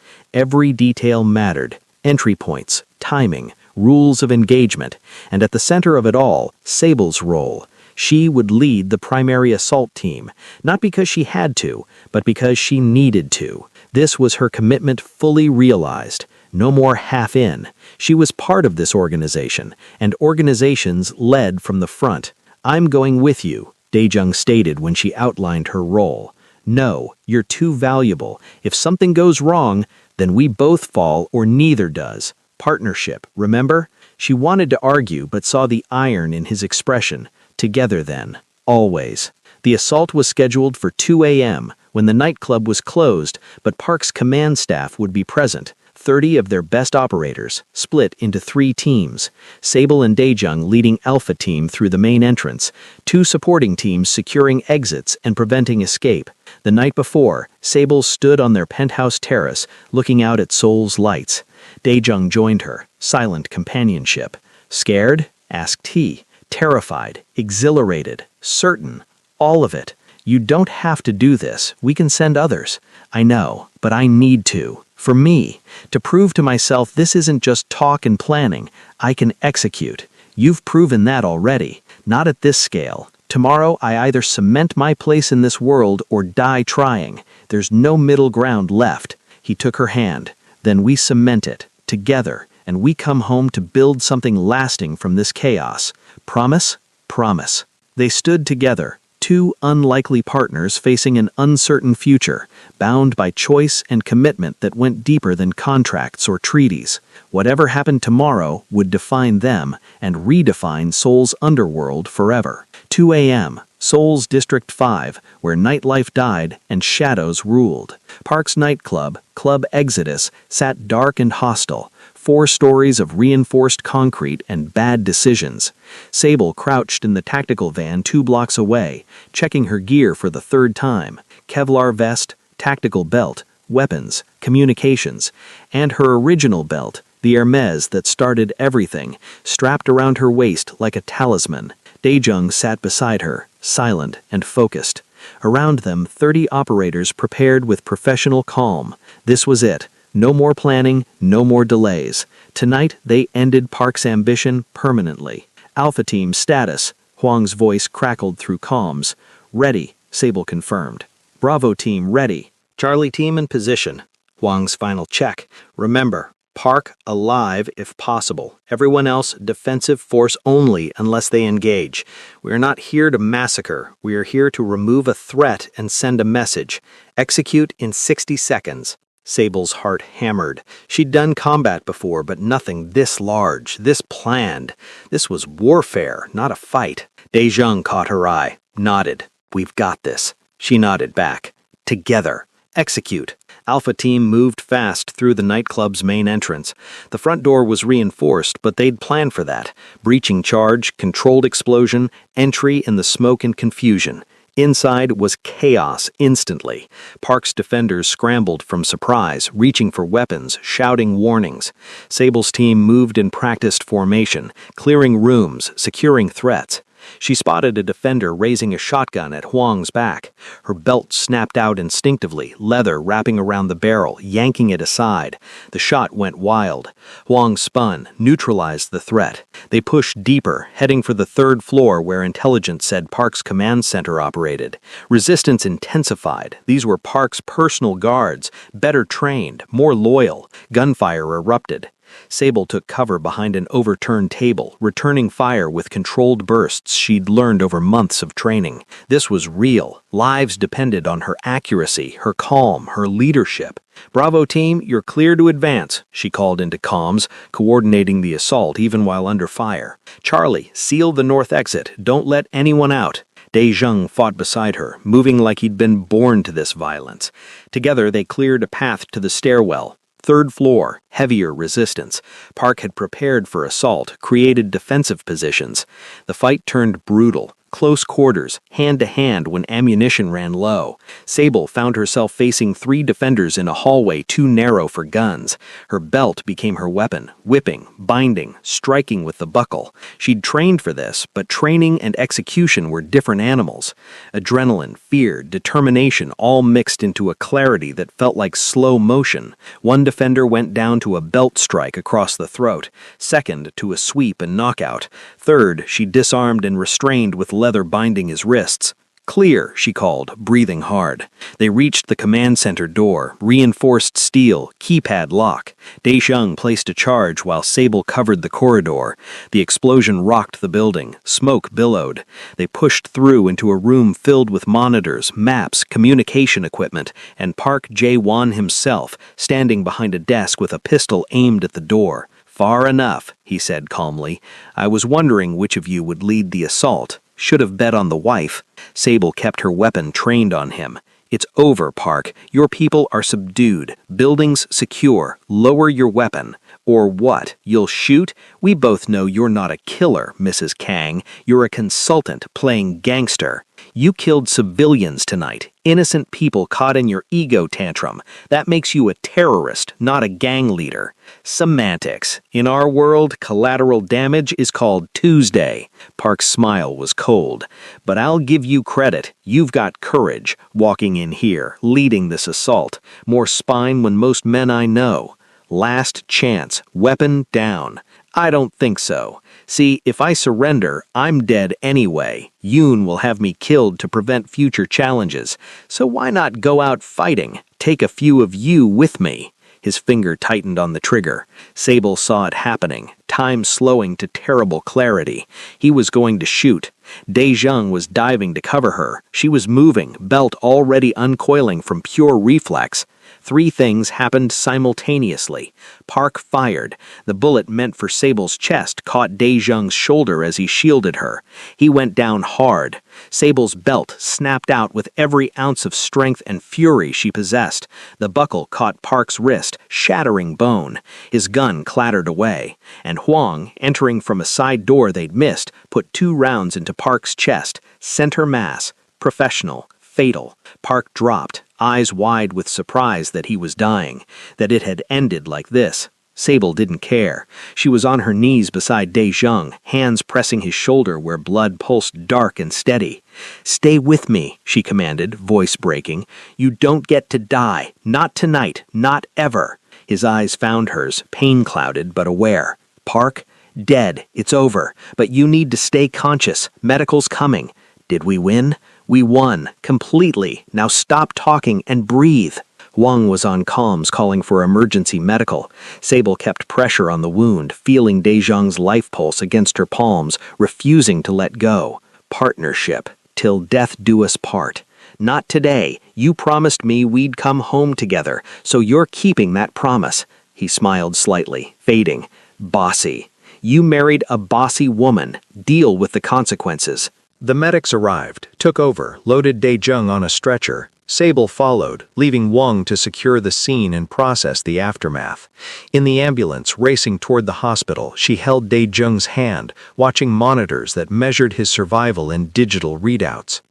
Every detail mattered: entry points, timing, rules of engagement, and at the center of it all, Sable's role. She would lead the primary assault team, not because she had to, but because she needed to. This was her commitment fully realized. No more half in. She was part of this organization, and organizations led from the front. "I'm going with you," Daejung stated when she outlined her role. "No, you're too valuable. If something goes wrong, then we both fall or neither does. Partnership, remember?" She wanted to argue but saw the iron in his expression. Together then, always. The assault was scheduled for 2 a.m. when the nightclub was closed, but Park's command staff would be present. 30 of their best operators, split into 3 teams. Sable and Daejung leading Alpha Team through the main entrance, 2 supporting teams securing exits and preventing escape. The night before, Sable stood on their penthouse terrace, looking out at Seoul's lights. Daejung joined her, silent companionship. "Scared?" asked he. "Terrified, exhilarated, certain. All of it. You don't have to do this. We can send others." "I know, but I need to. For me, to prove to myself this isn't just talk and planning. I can execute. You've proven that already. Not at this scale. Tomorrow I either cement my place in this world or die trying. There's no middle ground left." He took her hand. "Then we cement it, together, and we come home to build something lasting from this chaos. Promise?" "Promise." They stood together. 2 unlikely partners facing an uncertain future, bound by choice and commitment that went deeper than contracts or treaties. Whatever happened tomorrow would define them and redefine Seoul's underworld forever. 2 a.m., Seoul's District 5, where nightlife died and shadows ruled. Park's nightclub, Club Exodus, sat dark and hostile. 4 stories of reinforced concrete and bad decisions. Sable crouched in the tactical van 2 blocks away, checking her gear for the 3rd time. Kevlar vest, tactical belt, weapons, communications, and her original belt, the Hermes that started everything, strapped around her waist like a talisman. Daejung sat beside her, silent and focused. Around them, 30 operators prepared with professional calm. This was it. No more planning, no more delays. Tonight, they ended Park's ambition permanently. "Alpha Team status," Huang's voice crackled through comms. "Ready," Sable confirmed. "Bravo Team ready." "Charlie Team in position." Huang's final check. "Remember, Park alive if possible. Everyone else defensive force only unless they engage. We are not here to massacre. We are here to remove a threat and send a message. Execute in 60 seconds. Sable's heart hammered. She'd done combat before, but nothing this large, this planned. This was warfare, not a fight. Daejung caught her eye, nodded. "We've got this." She nodded back. "Together. Execute." Alpha Team moved fast through the nightclub's main entrance. The front door was reinforced, but they'd planned for that. Breaching charge, controlled explosion, entry in the smoke and confusion. Inside was chaos instantly. Park's defenders scrambled from surprise, reaching for weapons, shouting warnings. Sable's team moved in practiced formation, clearing rooms, securing threats. She spotted a defender raising a shotgun at Huang's back. Her belt snapped out instinctively, leather wrapping around the barrel, yanking it aside. The shot went wild. Huang spun, neutralized the threat. They pushed deeper, heading for the 3rd floor where intelligence said Park's command center operated. Resistance intensified. These were Park's personal guards, better trained, more loyal. Gunfire erupted. Sable took cover behind an overturned table, returning fire with controlled bursts she'd learned over months of training. This was real. Lives depended on her accuracy, her calm, her leadership. "Bravo Team, you're clear to advance," she called into comms, coordinating the assault even while under fire. "Charlie, seal the north exit. Don't let anyone out." Daejung fought beside her, moving like he'd been born to this violence. Together they cleared a path to the stairwell. 3rd floor, heavier resistance. Park had prepared for assault, created defensive positions. The fight turned brutal. Close quarters, hand-to-hand when ammunition ran low. Sable found herself facing 3 defenders in a hallway too narrow for guns. Her belt became her weapon, whipping, binding, striking with the buckle. She'd trained for this, but training and execution were different animals. Adrenaline, fear, determination all mixed into a clarity that felt like slow motion. One defender went down to a belt strike across the throat, second to a sweep and knockout. Third, she disarmed and restrained with leather binding his wrists. "Clear," she called, breathing hard. They reached the command center door, reinforced steel, keypad lock. Daesheng placed a charge while Sable covered the corridor. The explosion rocked the building. Smoke billowed. They pushed through into a room filled with monitors, maps, communication equipment, and Park Jae-won himself, standing behind a desk with a pistol aimed at the door. "Far enough," he said calmly. "I was wondering which of you would lead the assault. Should have bet on the wife." Sable kept her weapon trained on him. "It's over, Park. Your people are subdued. Buildings secure. Lower your weapon." "Or what? You'll shoot? We both know you're not a killer, Mrs. Kang. You're a consultant playing gangster. You killed civilians tonight, innocent people caught in your ego tantrum. That makes you a terrorist, not a gang leader." Semantics. In our world, collateral damage is called Tuesday. Park's smile was cold. "But I'll give you credit. You've got courage, walking in here, leading this assault. More spine when most men I know. Last chance, weapon down." "I don't think so. See, if I surrender, I'm dead anyway. Yoon will have me killed to prevent future challenges. So why not go out fighting? Take a few of you with me." His finger tightened on the trigger. Sable saw it happening, time slowing to terrible clarity. He was going to shoot. Daesheng was diving to cover her. She was moving, belt already uncoiling from pure reflex. 3 things happened simultaneously. Park fired. The bullet meant for Sable's chest caught Daesheng's shoulder as he shielded her. He went down hard. Sable's belt snapped out with every ounce of strength and fury she possessed. The buckle caught Park's wrist, shattering bone. His gun clattered away, and Huang, entering from a side door they'd missed, put 2 rounds into Park's chest, center mass, professional, fatal. Park dropped, eyes wide with surprise that he was dying, that it had ended like this. Sable didn't care. She was on her knees beside Daesheng, hands pressing his shoulder where blood pulsed dark and steady. "Stay with me," she commanded, voice breaking. "You don't get to die. Not tonight. Not ever." His eyes found hers, pain-clouded but aware. "Park, dead. It's over. But you need to stay conscious. Medical's coming." "Did we win?" "We won. Completely. Now stop talking and breathe." Wang was on comms calling for emergency medical. Sable kept pressure on the wound, feeling Daesheng's life pulse against her palms, refusing to let go. Partnership. Till death do us part. "Not today. You promised me we'd come home together, so you're keeping that promise." He smiled slightly, fading. "Bossy. You married a bossy woman. Deal with the consequences." The medics arrived, took over, loaded Daesheng on a stretcher. Sable followed, leaving Wang to secure the scene and process the aftermath. In the ambulance racing toward the hospital, she held Daesheng's hand, watching monitors that measured his survival in digital readouts.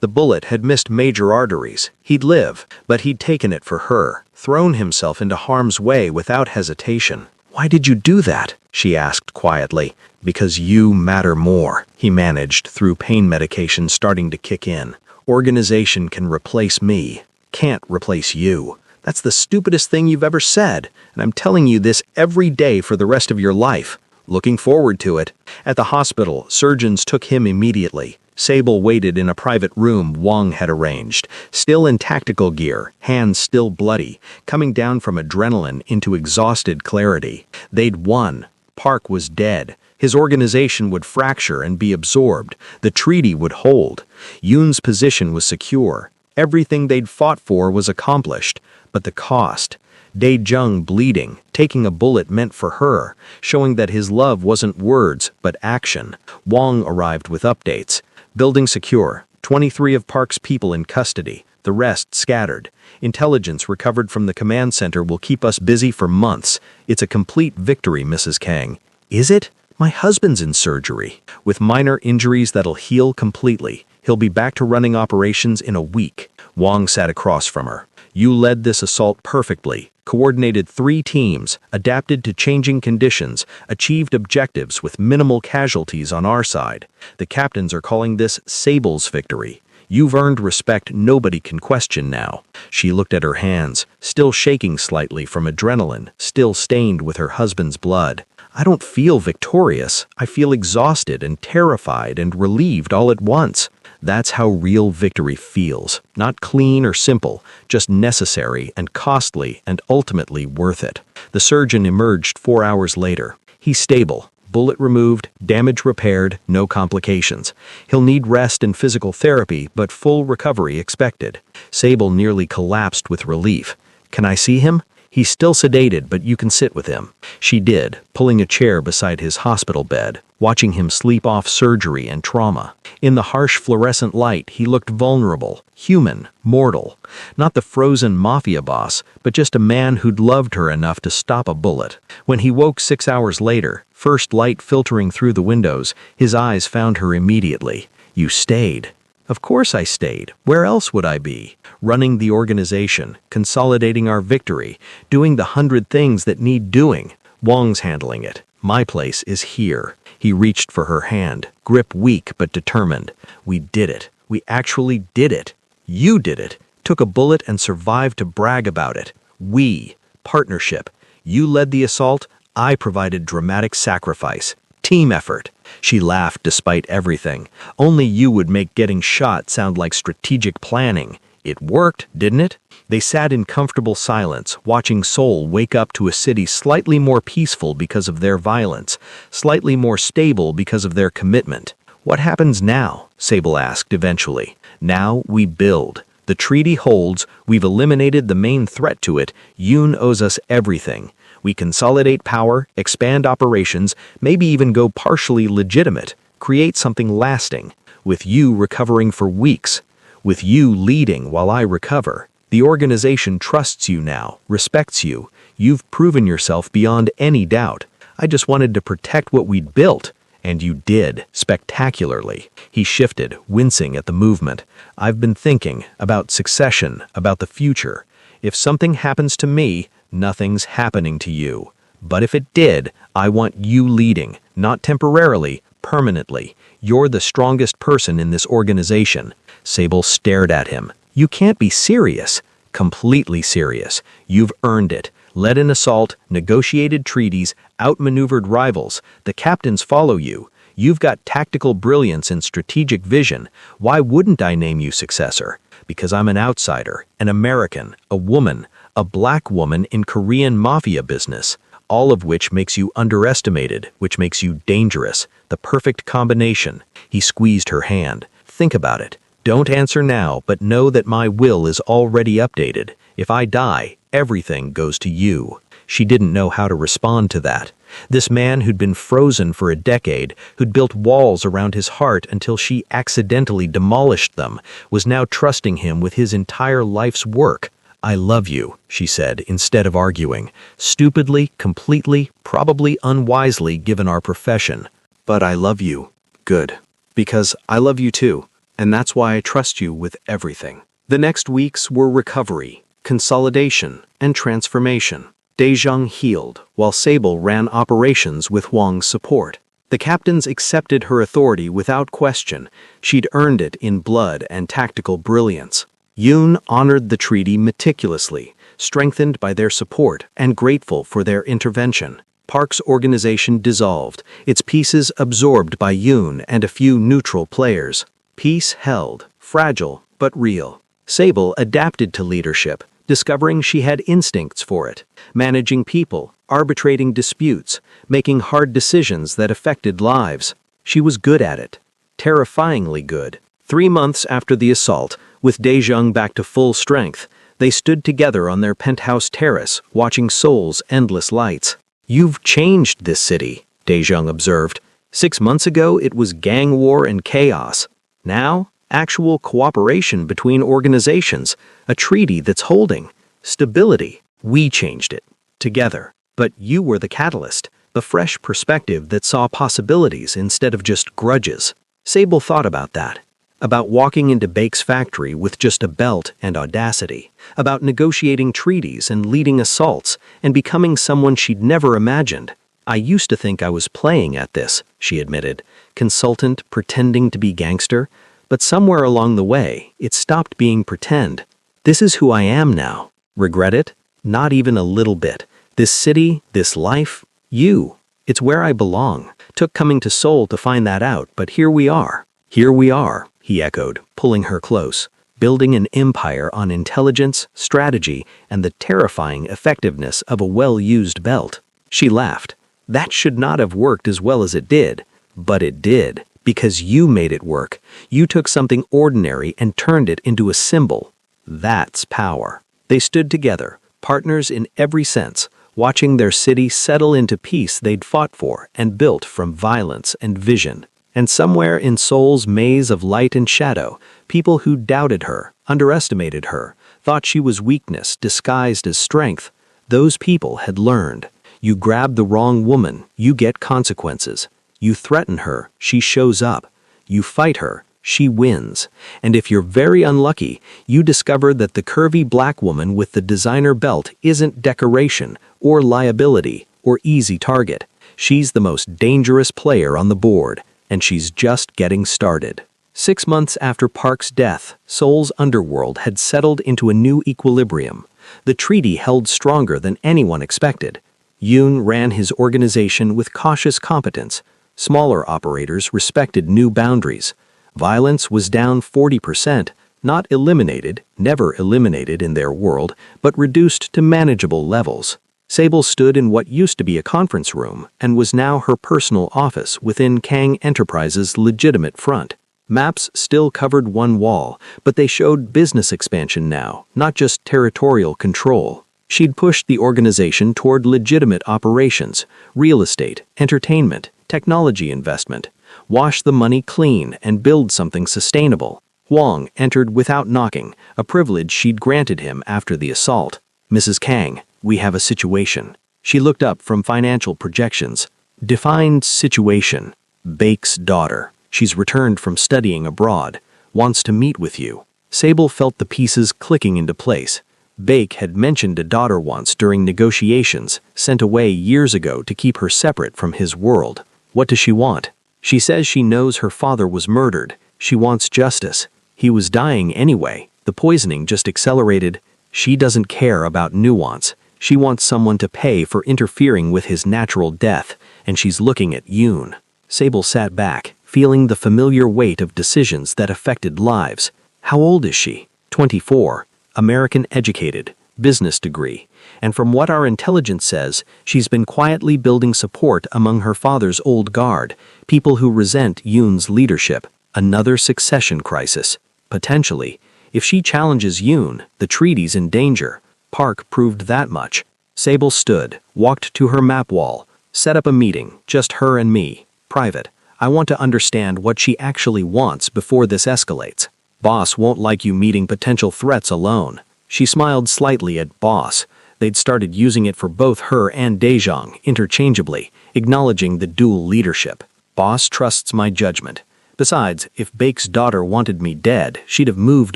The bullet had missed major arteries. He'd live, but he'd taken it for her, thrown himself into harm's way without hesitation. "Why did you do that?" she asked quietly. "Because you matter more," he managed through pain medication starting to kick in. "Organization can replace me, can't replace you. That's the stupidest thing you've ever said, and I'm telling you this every day for the rest of your life. Looking forward to it." At the hospital, surgeons took him immediately. Sable waited in a private room Wang had arranged, still in tactical gear, hands still bloody, coming down from adrenaline into exhausted clarity. They'd won. Park was dead. His organization would fracture and be absorbed. The treaty would hold. Yoon's position was secure. Everything they'd fought for was accomplished. But the cost. Daesheng bleeding, taking a bullet meant for her, showing that his love wasn't words, but action. Wang arrived with updates. Building secure. 23 of Park's people in custody. The rest scattered. Intelligence recovered from the command center will keep us busy for months. It's a complete victory, Mrs. Kang. Is it? My husband's in surgery, with minor injuries that'll heal completely. He'll be back to running operations in a week. Wang sat across from her. You led this assault perfectly, coordinated 3 teams, adapted to changing conditions, achieved objectives with minimal casualties on our side. The captains are calling this Sable's victory. You've earned respect nobody can question now. She looked at her hands, still shaking slightly from adrenaline, still stained with her husband's blood. I don't feel victorious. I feel exhausted and terrified and relieved all at once. That's how real victory feels. Not clean or simple, just necessary and costly and ultimately worth it. The surgeon emerged 4 hours later. He's stable. Bullet removed, damage repaired, no complications. He'll need rest and physical therapy, but full recovery expected. Sable nearly collapsed with relief. Can I see him? He's still sedated, but you can sit with him. She did, pulling a chair beside his hospital bed, watching him sleep off surgery and trauma. In the harsh fluorescent light, he looked vulnerable, human, mortal. Not the frozen Mafia boss, but just a man who'd loved her enough to stop a bullet. When he woke 6 hours later, first light filtering through the windows, his eyes found her immediately. You stayed. Of course I stayed. Where else would I be? Running the organization, consolidating our victory, doing the 100 things that need doing. Wang's handling it. My place is here. He reached for her hand, grip weak but determined. We did it. We actually did it. You did it. Took a bullet and survived to brag about it. We. Partnership. You led the assault. I provided dramatic sacrifice. Team effort. She laughed despite everything. Only you would make getting shot sound like strategic planning. It worked, didn't it? They sat in comfortable silence, watching Seoul wake up to a city slightly more peaceful because of their violence, slightly more stable because of their commitment. What happens now? Sable asked eventually. Now we build. The treaty holds. We've eliminated the main threat to it. Yoon owes us everything. We consolidate power, expand operations, maybe even go partially legitimate, create something lasting, with you recovering for weeks, with you leading while I recover. The organization trusts you now, respects you. You've proven yourself beyond any doubt. I just wanted to protect what we'd built, and you did, spectacularly. He shifted, wincing at the movement. I've been thinking about succession, about the future. If something happens to me, nothing's happening to you. But if it did, I want you leading, not temporarily, permanently. You're the strongest person in this organization. Sable stared at him. You can't be serious. Completely serious. You've earned it. Led an assault, negotiated treaties, outmaneuvered rivals. The captains follow you. You've got tactical brilliance and strategic vision. Why wouldn't I name you successor? Because I'm an outsider, an American, a woman, a black woman in Korean Mafia business, all of which makes you underestimated, which makes you dangerous. The perfect combination. He squeezed her hand. Think about it. Don't answer now, but know that my will is already updated. If I die, everything goes to you. She didn't know how to respond to that. This man who'd been frozen for a decade, who'd built walls around his heart until she accidentally demolished them, was now trusting him with his entire life's work. I love you, she said, instead of arguing. Stupidly, completely, probably unwisely given our profession. But I love you. Good. Because I love you too. And that's why I trust you with everything. The next weeks were recovery, consolidation, and transformation. Daejung healed, while Sable ran operations with Wang's support. The captains accepted her authority without question. She'd earned it in blood and tactical brilliance. Yoon honored the treaty meticulously, strengthened by their support and grateful for their intervention. Park's organization dissolved, its pieces absorbed by Yoon and a few neutral players. Peace held, fragile but real. Sable adapted to leadership, discovering she had instincts for it, managing people, arbitrating disputes, making hard decisions that affected lives. She was good at it, terrifyingly good. 3 months after the assault, with Daejung back to full strength, they stood together on their penthouse terrace, watching Seoul's endless lights. You've changed this city, Daejung observed. 6 months ago, it was gang war and chaos. Now, actual cooperation between organizations, a treaty that's holding, stability. We changed it, together. But you were the catalyst. a fresh perspective that saw possibilities instead of just grudges. Sable thought about that. About walking into Bake's factory with just a belt and audacity. About negotiating treaties and leading assaults and becoming someone she'd never imagined. I used to think I was playing at this, she admitted. Consultant pretending to be gangster. But somewhere along the way, it stopped being pretend. This is who I am now. Regret it? Not even a little bit. This city, this life, you. It's where I belong. Took coming to Seoul to find that out, but here we are. Here we are, he echoed, pulling her close. Building an empire on intelligence, strategy, and the terrifying effectiveness of a well-used belt. She laughed. That should not have worked as well as it did. But it did. Because you made it work. You took something ordinary and turned it into a symbol. That's power. They stood together, partners in every sense, watching their city settle into peace they'd fought for and built from violence and vision. And somewhere in Seoul's maze of light and shadow, people who doubted her, underestimated her, thought she was weakness disguised as strength, those people had learned. You grab the wrong woman, you get consequences. You threaten her, she shows up. You fight her, she wins. And if you're very unlucky, you discover that the curvy black woman with the designer belt isn't decoration, or liability, or easy target. She's the most dangerous player on the board, and she's just getting started. 6 months after Park's death, Seoul's underworld had settled into a new equilibrium. The treaty held stronger than anyone expected. Yoon ran his organization with cautious competence. Smaller operators respected new boundaries. Violence was down 40%, not eliminated, never eliminated in their world, but reduced to manageable levels. Sable stood in what used to be a conference room and was now her personal office within Kang Enterprises' legitimate front. Maps still covered one wall, but they showed business expansion now, not just territorial control. She'd pushed the organization toward legitimate operations, real estate, entertainment, technology investment, wash the money clean and build something sustainable. Huang entered without knocking, a privilege she'd granted him after the assault. Mrs. Kang, we have a situation. She looked up from financial projections. Defined situation. Bake's daughter. She's returned from studying abroad. Wants to meet with you. Sable felt the pieces clicking into place. Bake had mentioned a daughter once during negotiations, sent away years ago to keep her separate from his world. What does she want? She says she knows her father was murdered. She wants justice. He was dying anyway. The poisoning just accelerated. She doesn't care about nuance. She wants someone to pay for interfering with his natural death, and she's looking at Yoon. Sable sat back, feeling the familiar weight of decisions that affected lives. How old is she? 24. American educated, business degree, and from what our intelligence says, she's been quietly building support among her father's old guard, people who resent Yoon's leadership. Another succession crisis. Potentially. If she challenges Yoon, the treaty's in danger. Park proved that much. Sable stood, walked to her map wall, set up a meeting, just her and me, private. I want to understand what she actually wants before this escalates. Boss won't like you meeting potential threats alone. She smiled slightly at boss. They'd started using it for both her and Daejong interchangeably, acknowledging the dual leadership. Boss trusts my judgment. Besides, if Bake's daughter wanted me dead, she'd have moved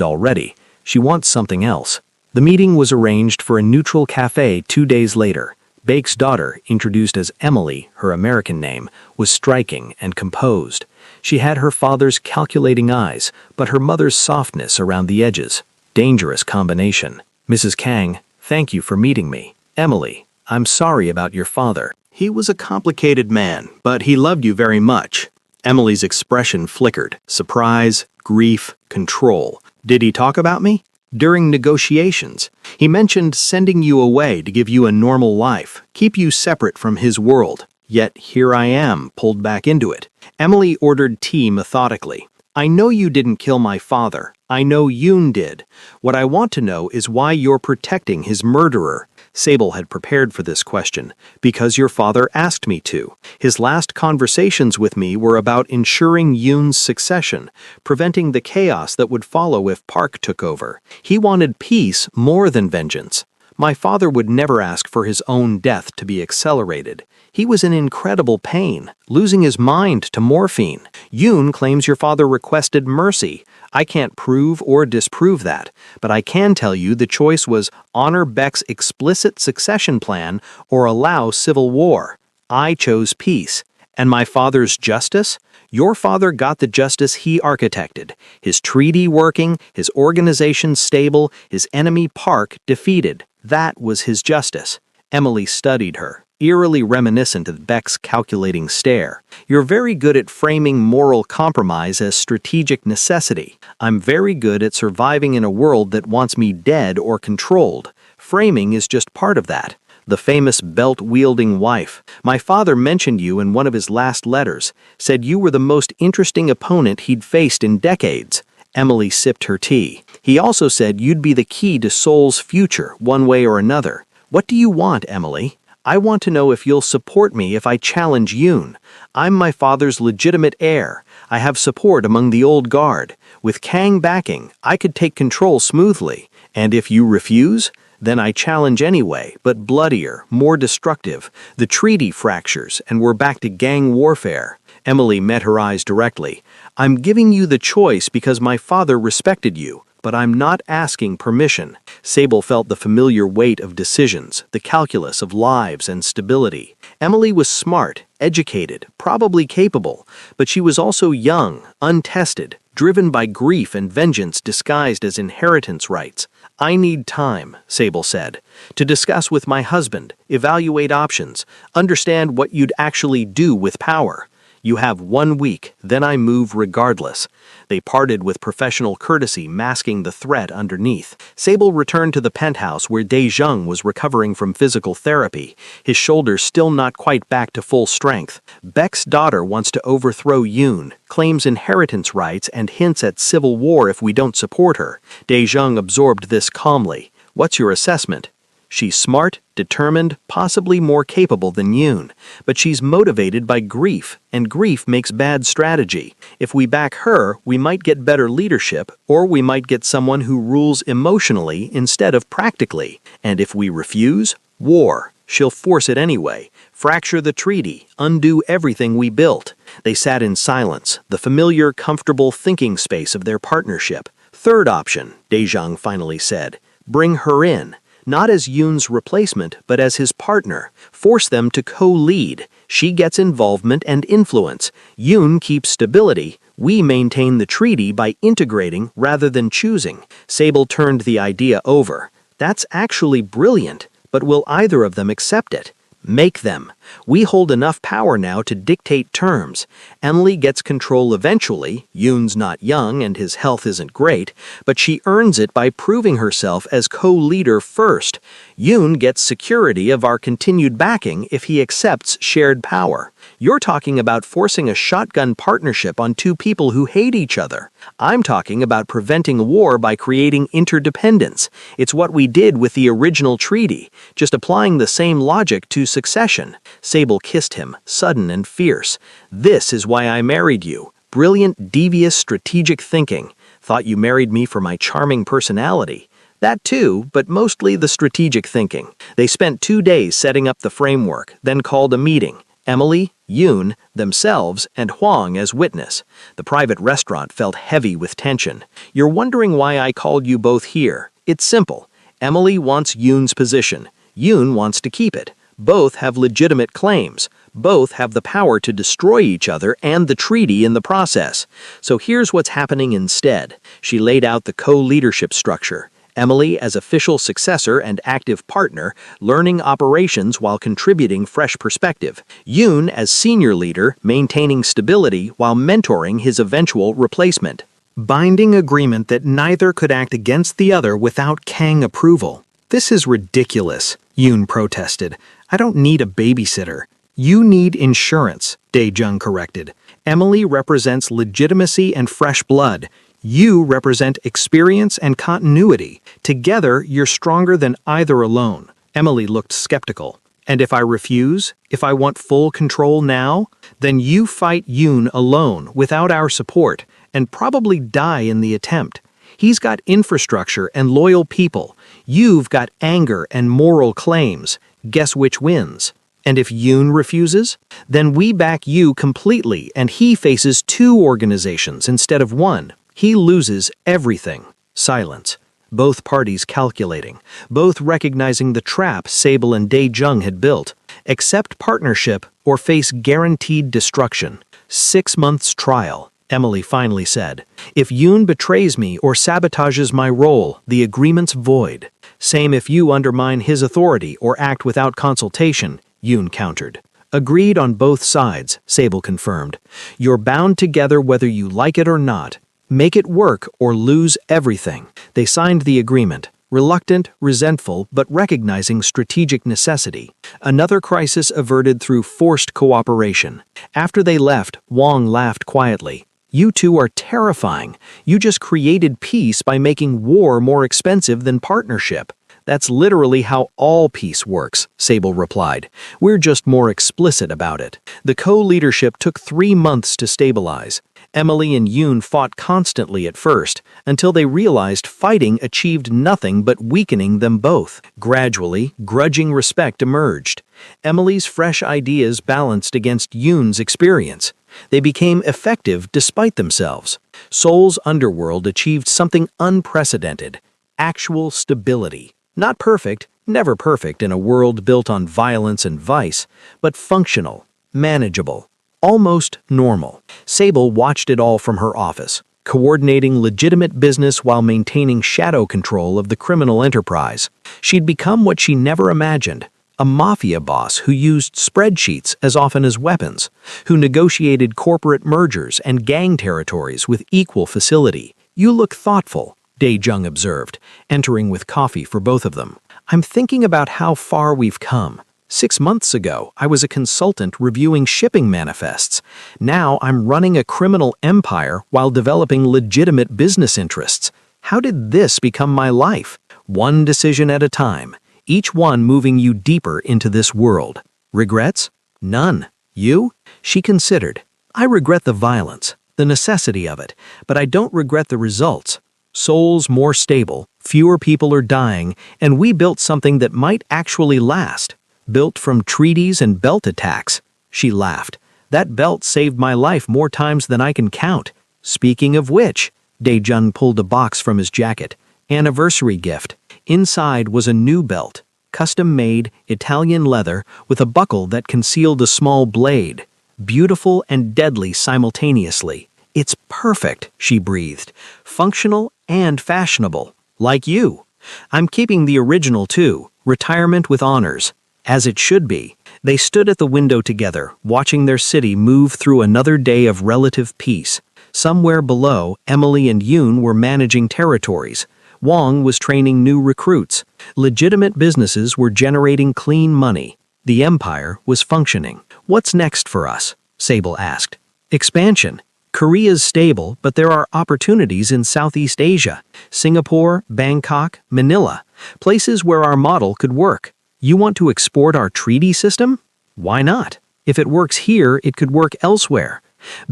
already. She wants something else. The meeting was arranged for a neutral cafe 2 days later. Bake's daughter, introduced as Emily, her American name, was striking and composed. She had her father's calculating eyes, but her mother's softness around the edges. Dangerous combination. Mrs. Kang, thank you for meeting me. Emily, I'm sorry about your father. He was a complicated man, but he loved you very much. Emily's expression flickered. Surprise, grief, control. Did he talk about me? During negotiations, he mentioned sending you away to give you a normal life, keep you separate from his world. Yet here I am, pulled back into it. Emily ordered tea methodically. I know you didn't kill my father. I know Yoon did. What I want to know is why you're protecting his murderer. Sable had prepared for this question, because your father asked me to. His last conversations with me were about ensuring Yoon's succession, preventing the chaos that would follow if Park took over. He wanted peace more than vengeance. My father would never ask for his own death to be accelerated. He was in incredible pain, losing his mind to morphine. Yoon claims your father requested mercy. I can't prove or disprove that, but I can tell you the choice was honor Beck's explicit succession plan or allow civil war. I chose peace. And my father's justice? Your father got the justice he architected. His treaty working, his organization stable, his enemy Park defeated. That was his justice. Emily studied her, eerily reminiscent of Beck's calculating stare. You're very good at framing moral compromise as strategic necessity. I'm very good at surviving in a world that wants me dead or controlled. Framing is just part of that. The famous belt-wielding wife. My father mentioned you in one of his last letters, said you were the most interesting opponent he'd faced in decades. Emily sipped her tea. He also said you'd be the key to Seoul's future, one way or another. What do you want, Emily? I want to know if you'll support me if I challenge Yoon. I'm my father's legitimate heir. I have support among the old guard. With Kang backing, I could take control smoothly. And if you refuse, then I challenge anyway, but bloodier, more destructive. The treaty fractures, and we're back to gang warfare. Emily met her eyes directly. I'm giving you the choice because my father respected you, but I'm not asking permission. Sable felt the familiar weight of decisions, the calculus of lives and stability. Emily was smart, educated, probably capable, but she was also young, untested, driven by grief and vengeance disguised as inheritance rights. I need time, Sable said, to discuss with my husband, evaluate options, understand what you'd actually do with power. You have 1 week, then I move regardless. They parted with professional courtesy masking the threat underneath. Sable returned to the penthouse where Dae-jung was recovering from physical therapy, his shoulders still not quite back to full strength. Beck's daughter wants to overthrow Yoon, claims inheritance rights and hints at civil war if we don't support her. Dae-jung absorbed this calmly. What's your assessment? She's smart, determined, possibly more capable than Yoon, but she's motivated by grief, and grief makes bad strategy. If we back her, we might get better leadership, or we might get someone who rules emotionally instead of practically. And if we refuse, war. She'll force it anyway, fracture the treaty, undo everything we built. They sat in silence, the familiar, comfortable thinking space of their partnership. Third option, Dae-jung finally said, bring her in. Not as Yoon's replacement, but as his partner. Force them to co-lead. She gets involvement and influence. Yoon keeps stability. We maintain the treaty by integrating rather than choosing. Sable turned the idea over. That's actually brilliant, but will either of them accept it? Make them. We hold enough power now to dictate terms. Emily gets control eventually. Yoon's not young and his health isn't great, but she earns it by proving herself as co-leader first. Yoon gets security of our continued backing if he accepts shared power. You're talking about forcing a shotgun partnership on two people who hate each other. I'm talking about preventing war by creating interdependence. It's what we did with the original treaty, just applying the same logic to succession. Sable kissed him, sudden and fierce. This is why I married you. Brilliant, devious, strategic thinking. Thought you married me for my charming personality. That too, but mostly the strategic thinking. They spent 2 days setting up the framework, then called a meeting. Emily, Yoon, themselves, and Hwang as witness. The private restaurant felt heavy with tension. You're wondering why I called you both here. It's simple. Emily wants Yoon's position. Yoon wants to keep it. Both have legitimate claims. Both have the power to destroy each other and the treaty in the process. So here's what's happening instead. She laid out the co-leadership structure. Emily as official successor and active partner, learning operations while contributing fresh perspective. Yoon as senior leader, maintaining stability while mentoring his eventual replacement. Binding agreement that neither could act against the other without Kang approval. This is ridiculous, Yoon protested. I don't need a babysitter. You need insurance, Dae-jung corrected. Emily represents legitimacy and fresh blood. You represent experience and continuity. Together, you're stronger than either alone. Emily looked skeptical. And if I refuse, if I want full control now, then you fight Yoon alone without our support and probably die in the attempt. He's got infrastructure and loyal people. You've got anger and moral claims. Guess which wins? And if Yoon refuses, then we back you completely and he faces 2 organizations instead of 1. He loses everything. Silence. Both parties calculating, both recognizing the trap Sable and Dae-jung had built. Accept partnership or face guaranteed destruction. 6 months trial, Emily finally said. If Yoon betrays me or sabotages my role, the agreement's void. Same if you undermine his authority or act without consultation, Yoon countered. Agreed on both sides, Sable confirmed. You're bound together whether you like it or not. Make it work or lose everything. They signed the agreement, reluctant, resentful, but recognizing strategic necessity. Another crisis averted through forced cooperation. After they left, Wong laughed quietly. You two are terrifying. You just created peace by making war more expensive than partnership. That's literally how all peace works, Sable replied. We're just more explicit about it. The co-leadership took 3 months to stabilize. Emily and Yoon fought constantly at first, until they realized fighting achieved nothing but weakening them both. Gradually, grudging respect emerged. Emily's fresh ideas balanced against Yoon's experience. They became effective despite themselves. Seoul's underworld achieved something unprecedented: actual stability. Not perfect, never perfect in a world built on violence and vice, but functional, manageable, almost normal. Sable watched it all from her office, coordinating legitimate business while maintaining shadow control of the criminal enterprise. She'd become what she never imagined: a mafia boss who used spreadsheets as often as weapons, who negotiated corporate mergers and gang territories with equal facility. You look thoughtful, Dae-jung observed, entering with coffee for both of them. I'm thinking about how far we've come. 6 months ago, I was a consultant reviewing shipping manifests. Now I'm running a criminal empire while developing legitimate business interests. How did this become my life? One decision at a time, each one moving you deeper into this world. Regrets? None. You? She considered. I regret the violence, the necessity of it, but I don't regret the results. Seoul's more stable, fewer people are dying, and we built something that might actually last. Built from treaties and belt attacks. She laughed. That belt saved my life more times than I can count. Speaking of which, Dae-jung pulled a box from his jacket. Anniversary gift. Inside was a new belt, custom-made, Italian leather, with a buckle that concealed a small blade. Beautiful and deadly simultaneously. It's perfect, she breathed. Functional and fashionable. Like you. I'm keeping the original too. Retirement with honors. As it should be. They stood at the window together, watching their city move through another day of relative peace. Somewhere below, Emily and Yoon were managing territories. Wong was training new recruits. Legitimate businesses were generating clean money. The empire was functioning. What's next for us? Sable asked. Expansion. Korea's stable, but there are opportunities in Southeast Asia. Singapore, Bangkok, Manila. Places where our model could work. You want to export our treaty system? Why not? If it works here, it could work elsewhere.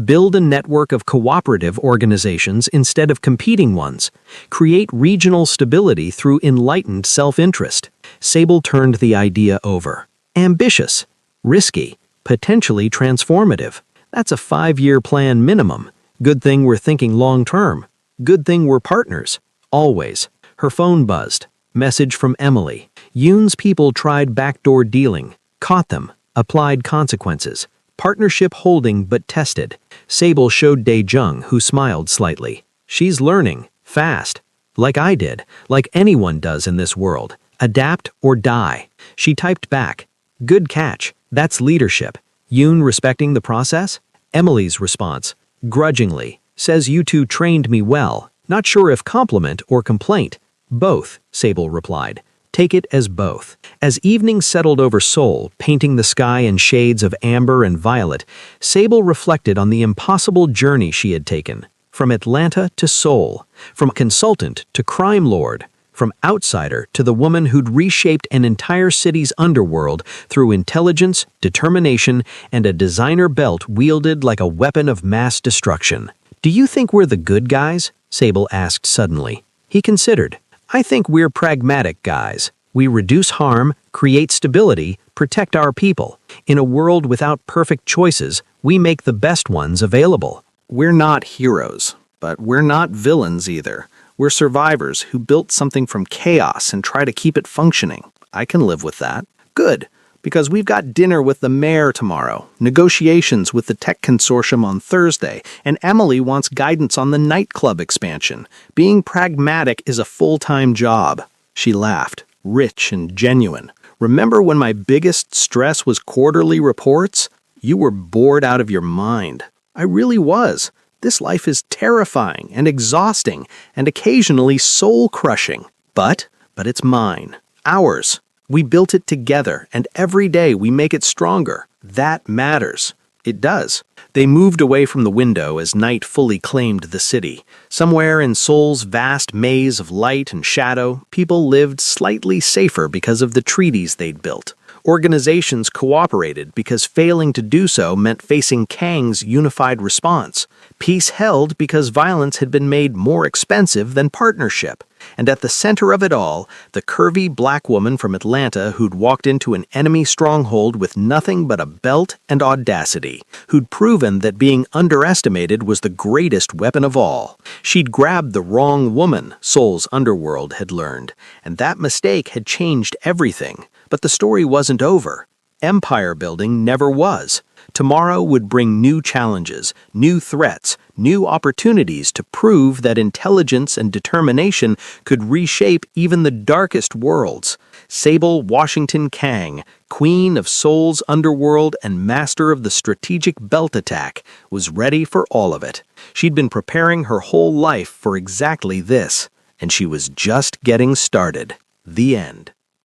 Build a network of cooperative organizations instead of competing ones. Create regional stability through enlightened self-interest. Sable turned the idea over. Ambitious. Risky. Potentially transformative. That's a 5-year plan minimum. Good thing we're thinking long-term. Good thing we're partners. Always. Her phone buzzed. Message from Emily. Yoon's people tried backdoor dealing. Caught them. Applied consequences. Partnership holding but tested. Sable showed Dae-jung, who smiled slightly. She's learning. Fast. Like I did. Like anyone does in this world. Adapt or die. She typed back. Good catch. That's leadership. Yoon respecting the process? Emily's response. Grudgingly. Says you two trained me well. Not sure if compliment or complaint. Both, Sable replied. Take it as both. As evening settled over Seoul, painting the sky in shades of amber and violet, Sable reflected on the impossible journey she had taken. From Atlanta to Seoul. From consultant to crime lord. From outsider to the woman who'd reshaped an entire city's underworld through intelligence, determination, and a designer belt wielded like a weapon of mass destruction. Do you think we're the good guys? Sable asked suddenly. He considered. I think we're pragmatic guys. We reduce harm, create stability, protect our people. In a world without perfect choices, we make the best ones available. We're not heroes, but we're not villains either. We're survivors who built something from chaos and try to keep it functioning. I can live with that. Good, because we've got dinner with the mayor tomorrow, negotiations with the tech consortium on Thursday, and Emily wants guidance on the nightclub expansion. Being pragmatic is a full-time job. She laughed, rich and genuine. Remember when my biggest stress was quarterly reports? You were bored out of your mind. I really was. This life is terrifying and exhausting and occasionally soul-crushing. But it's mine. Ours. We built it together, and every day we make it stronger. That matters. It does. They moved away from the window as night fully claimed the city. Somewhere in Seoul's vast maze of light and shadow, people lived slightly safer because of the treaties they'd built. Organizations cooperated because failing to do so meant facing Kang's unified response. Peace held because violence had been made more expensive than partnership. And at the center of it all, the curvy black woman from Atlanta who'd walked into an enemy stronghold with nothing but a belt and audacity, who'd proven that being underestimated was the greatest weapon of all. She'd grabbed the wrong woman, Seoul's underworld had learned, and that mistake had changed everything. But the story wasn't over. Empire building never was. Tomorrow would bring new challenges, new threats, new opportunities to prove that intelligence and determination could reshape even the darkest worlds. Sable Washington Kang, queen of Seoul's underworld and master of the strategic belt attack, was ready for all of it. She'd been preparing her whole life for exactly this, and she was just getting started. The end.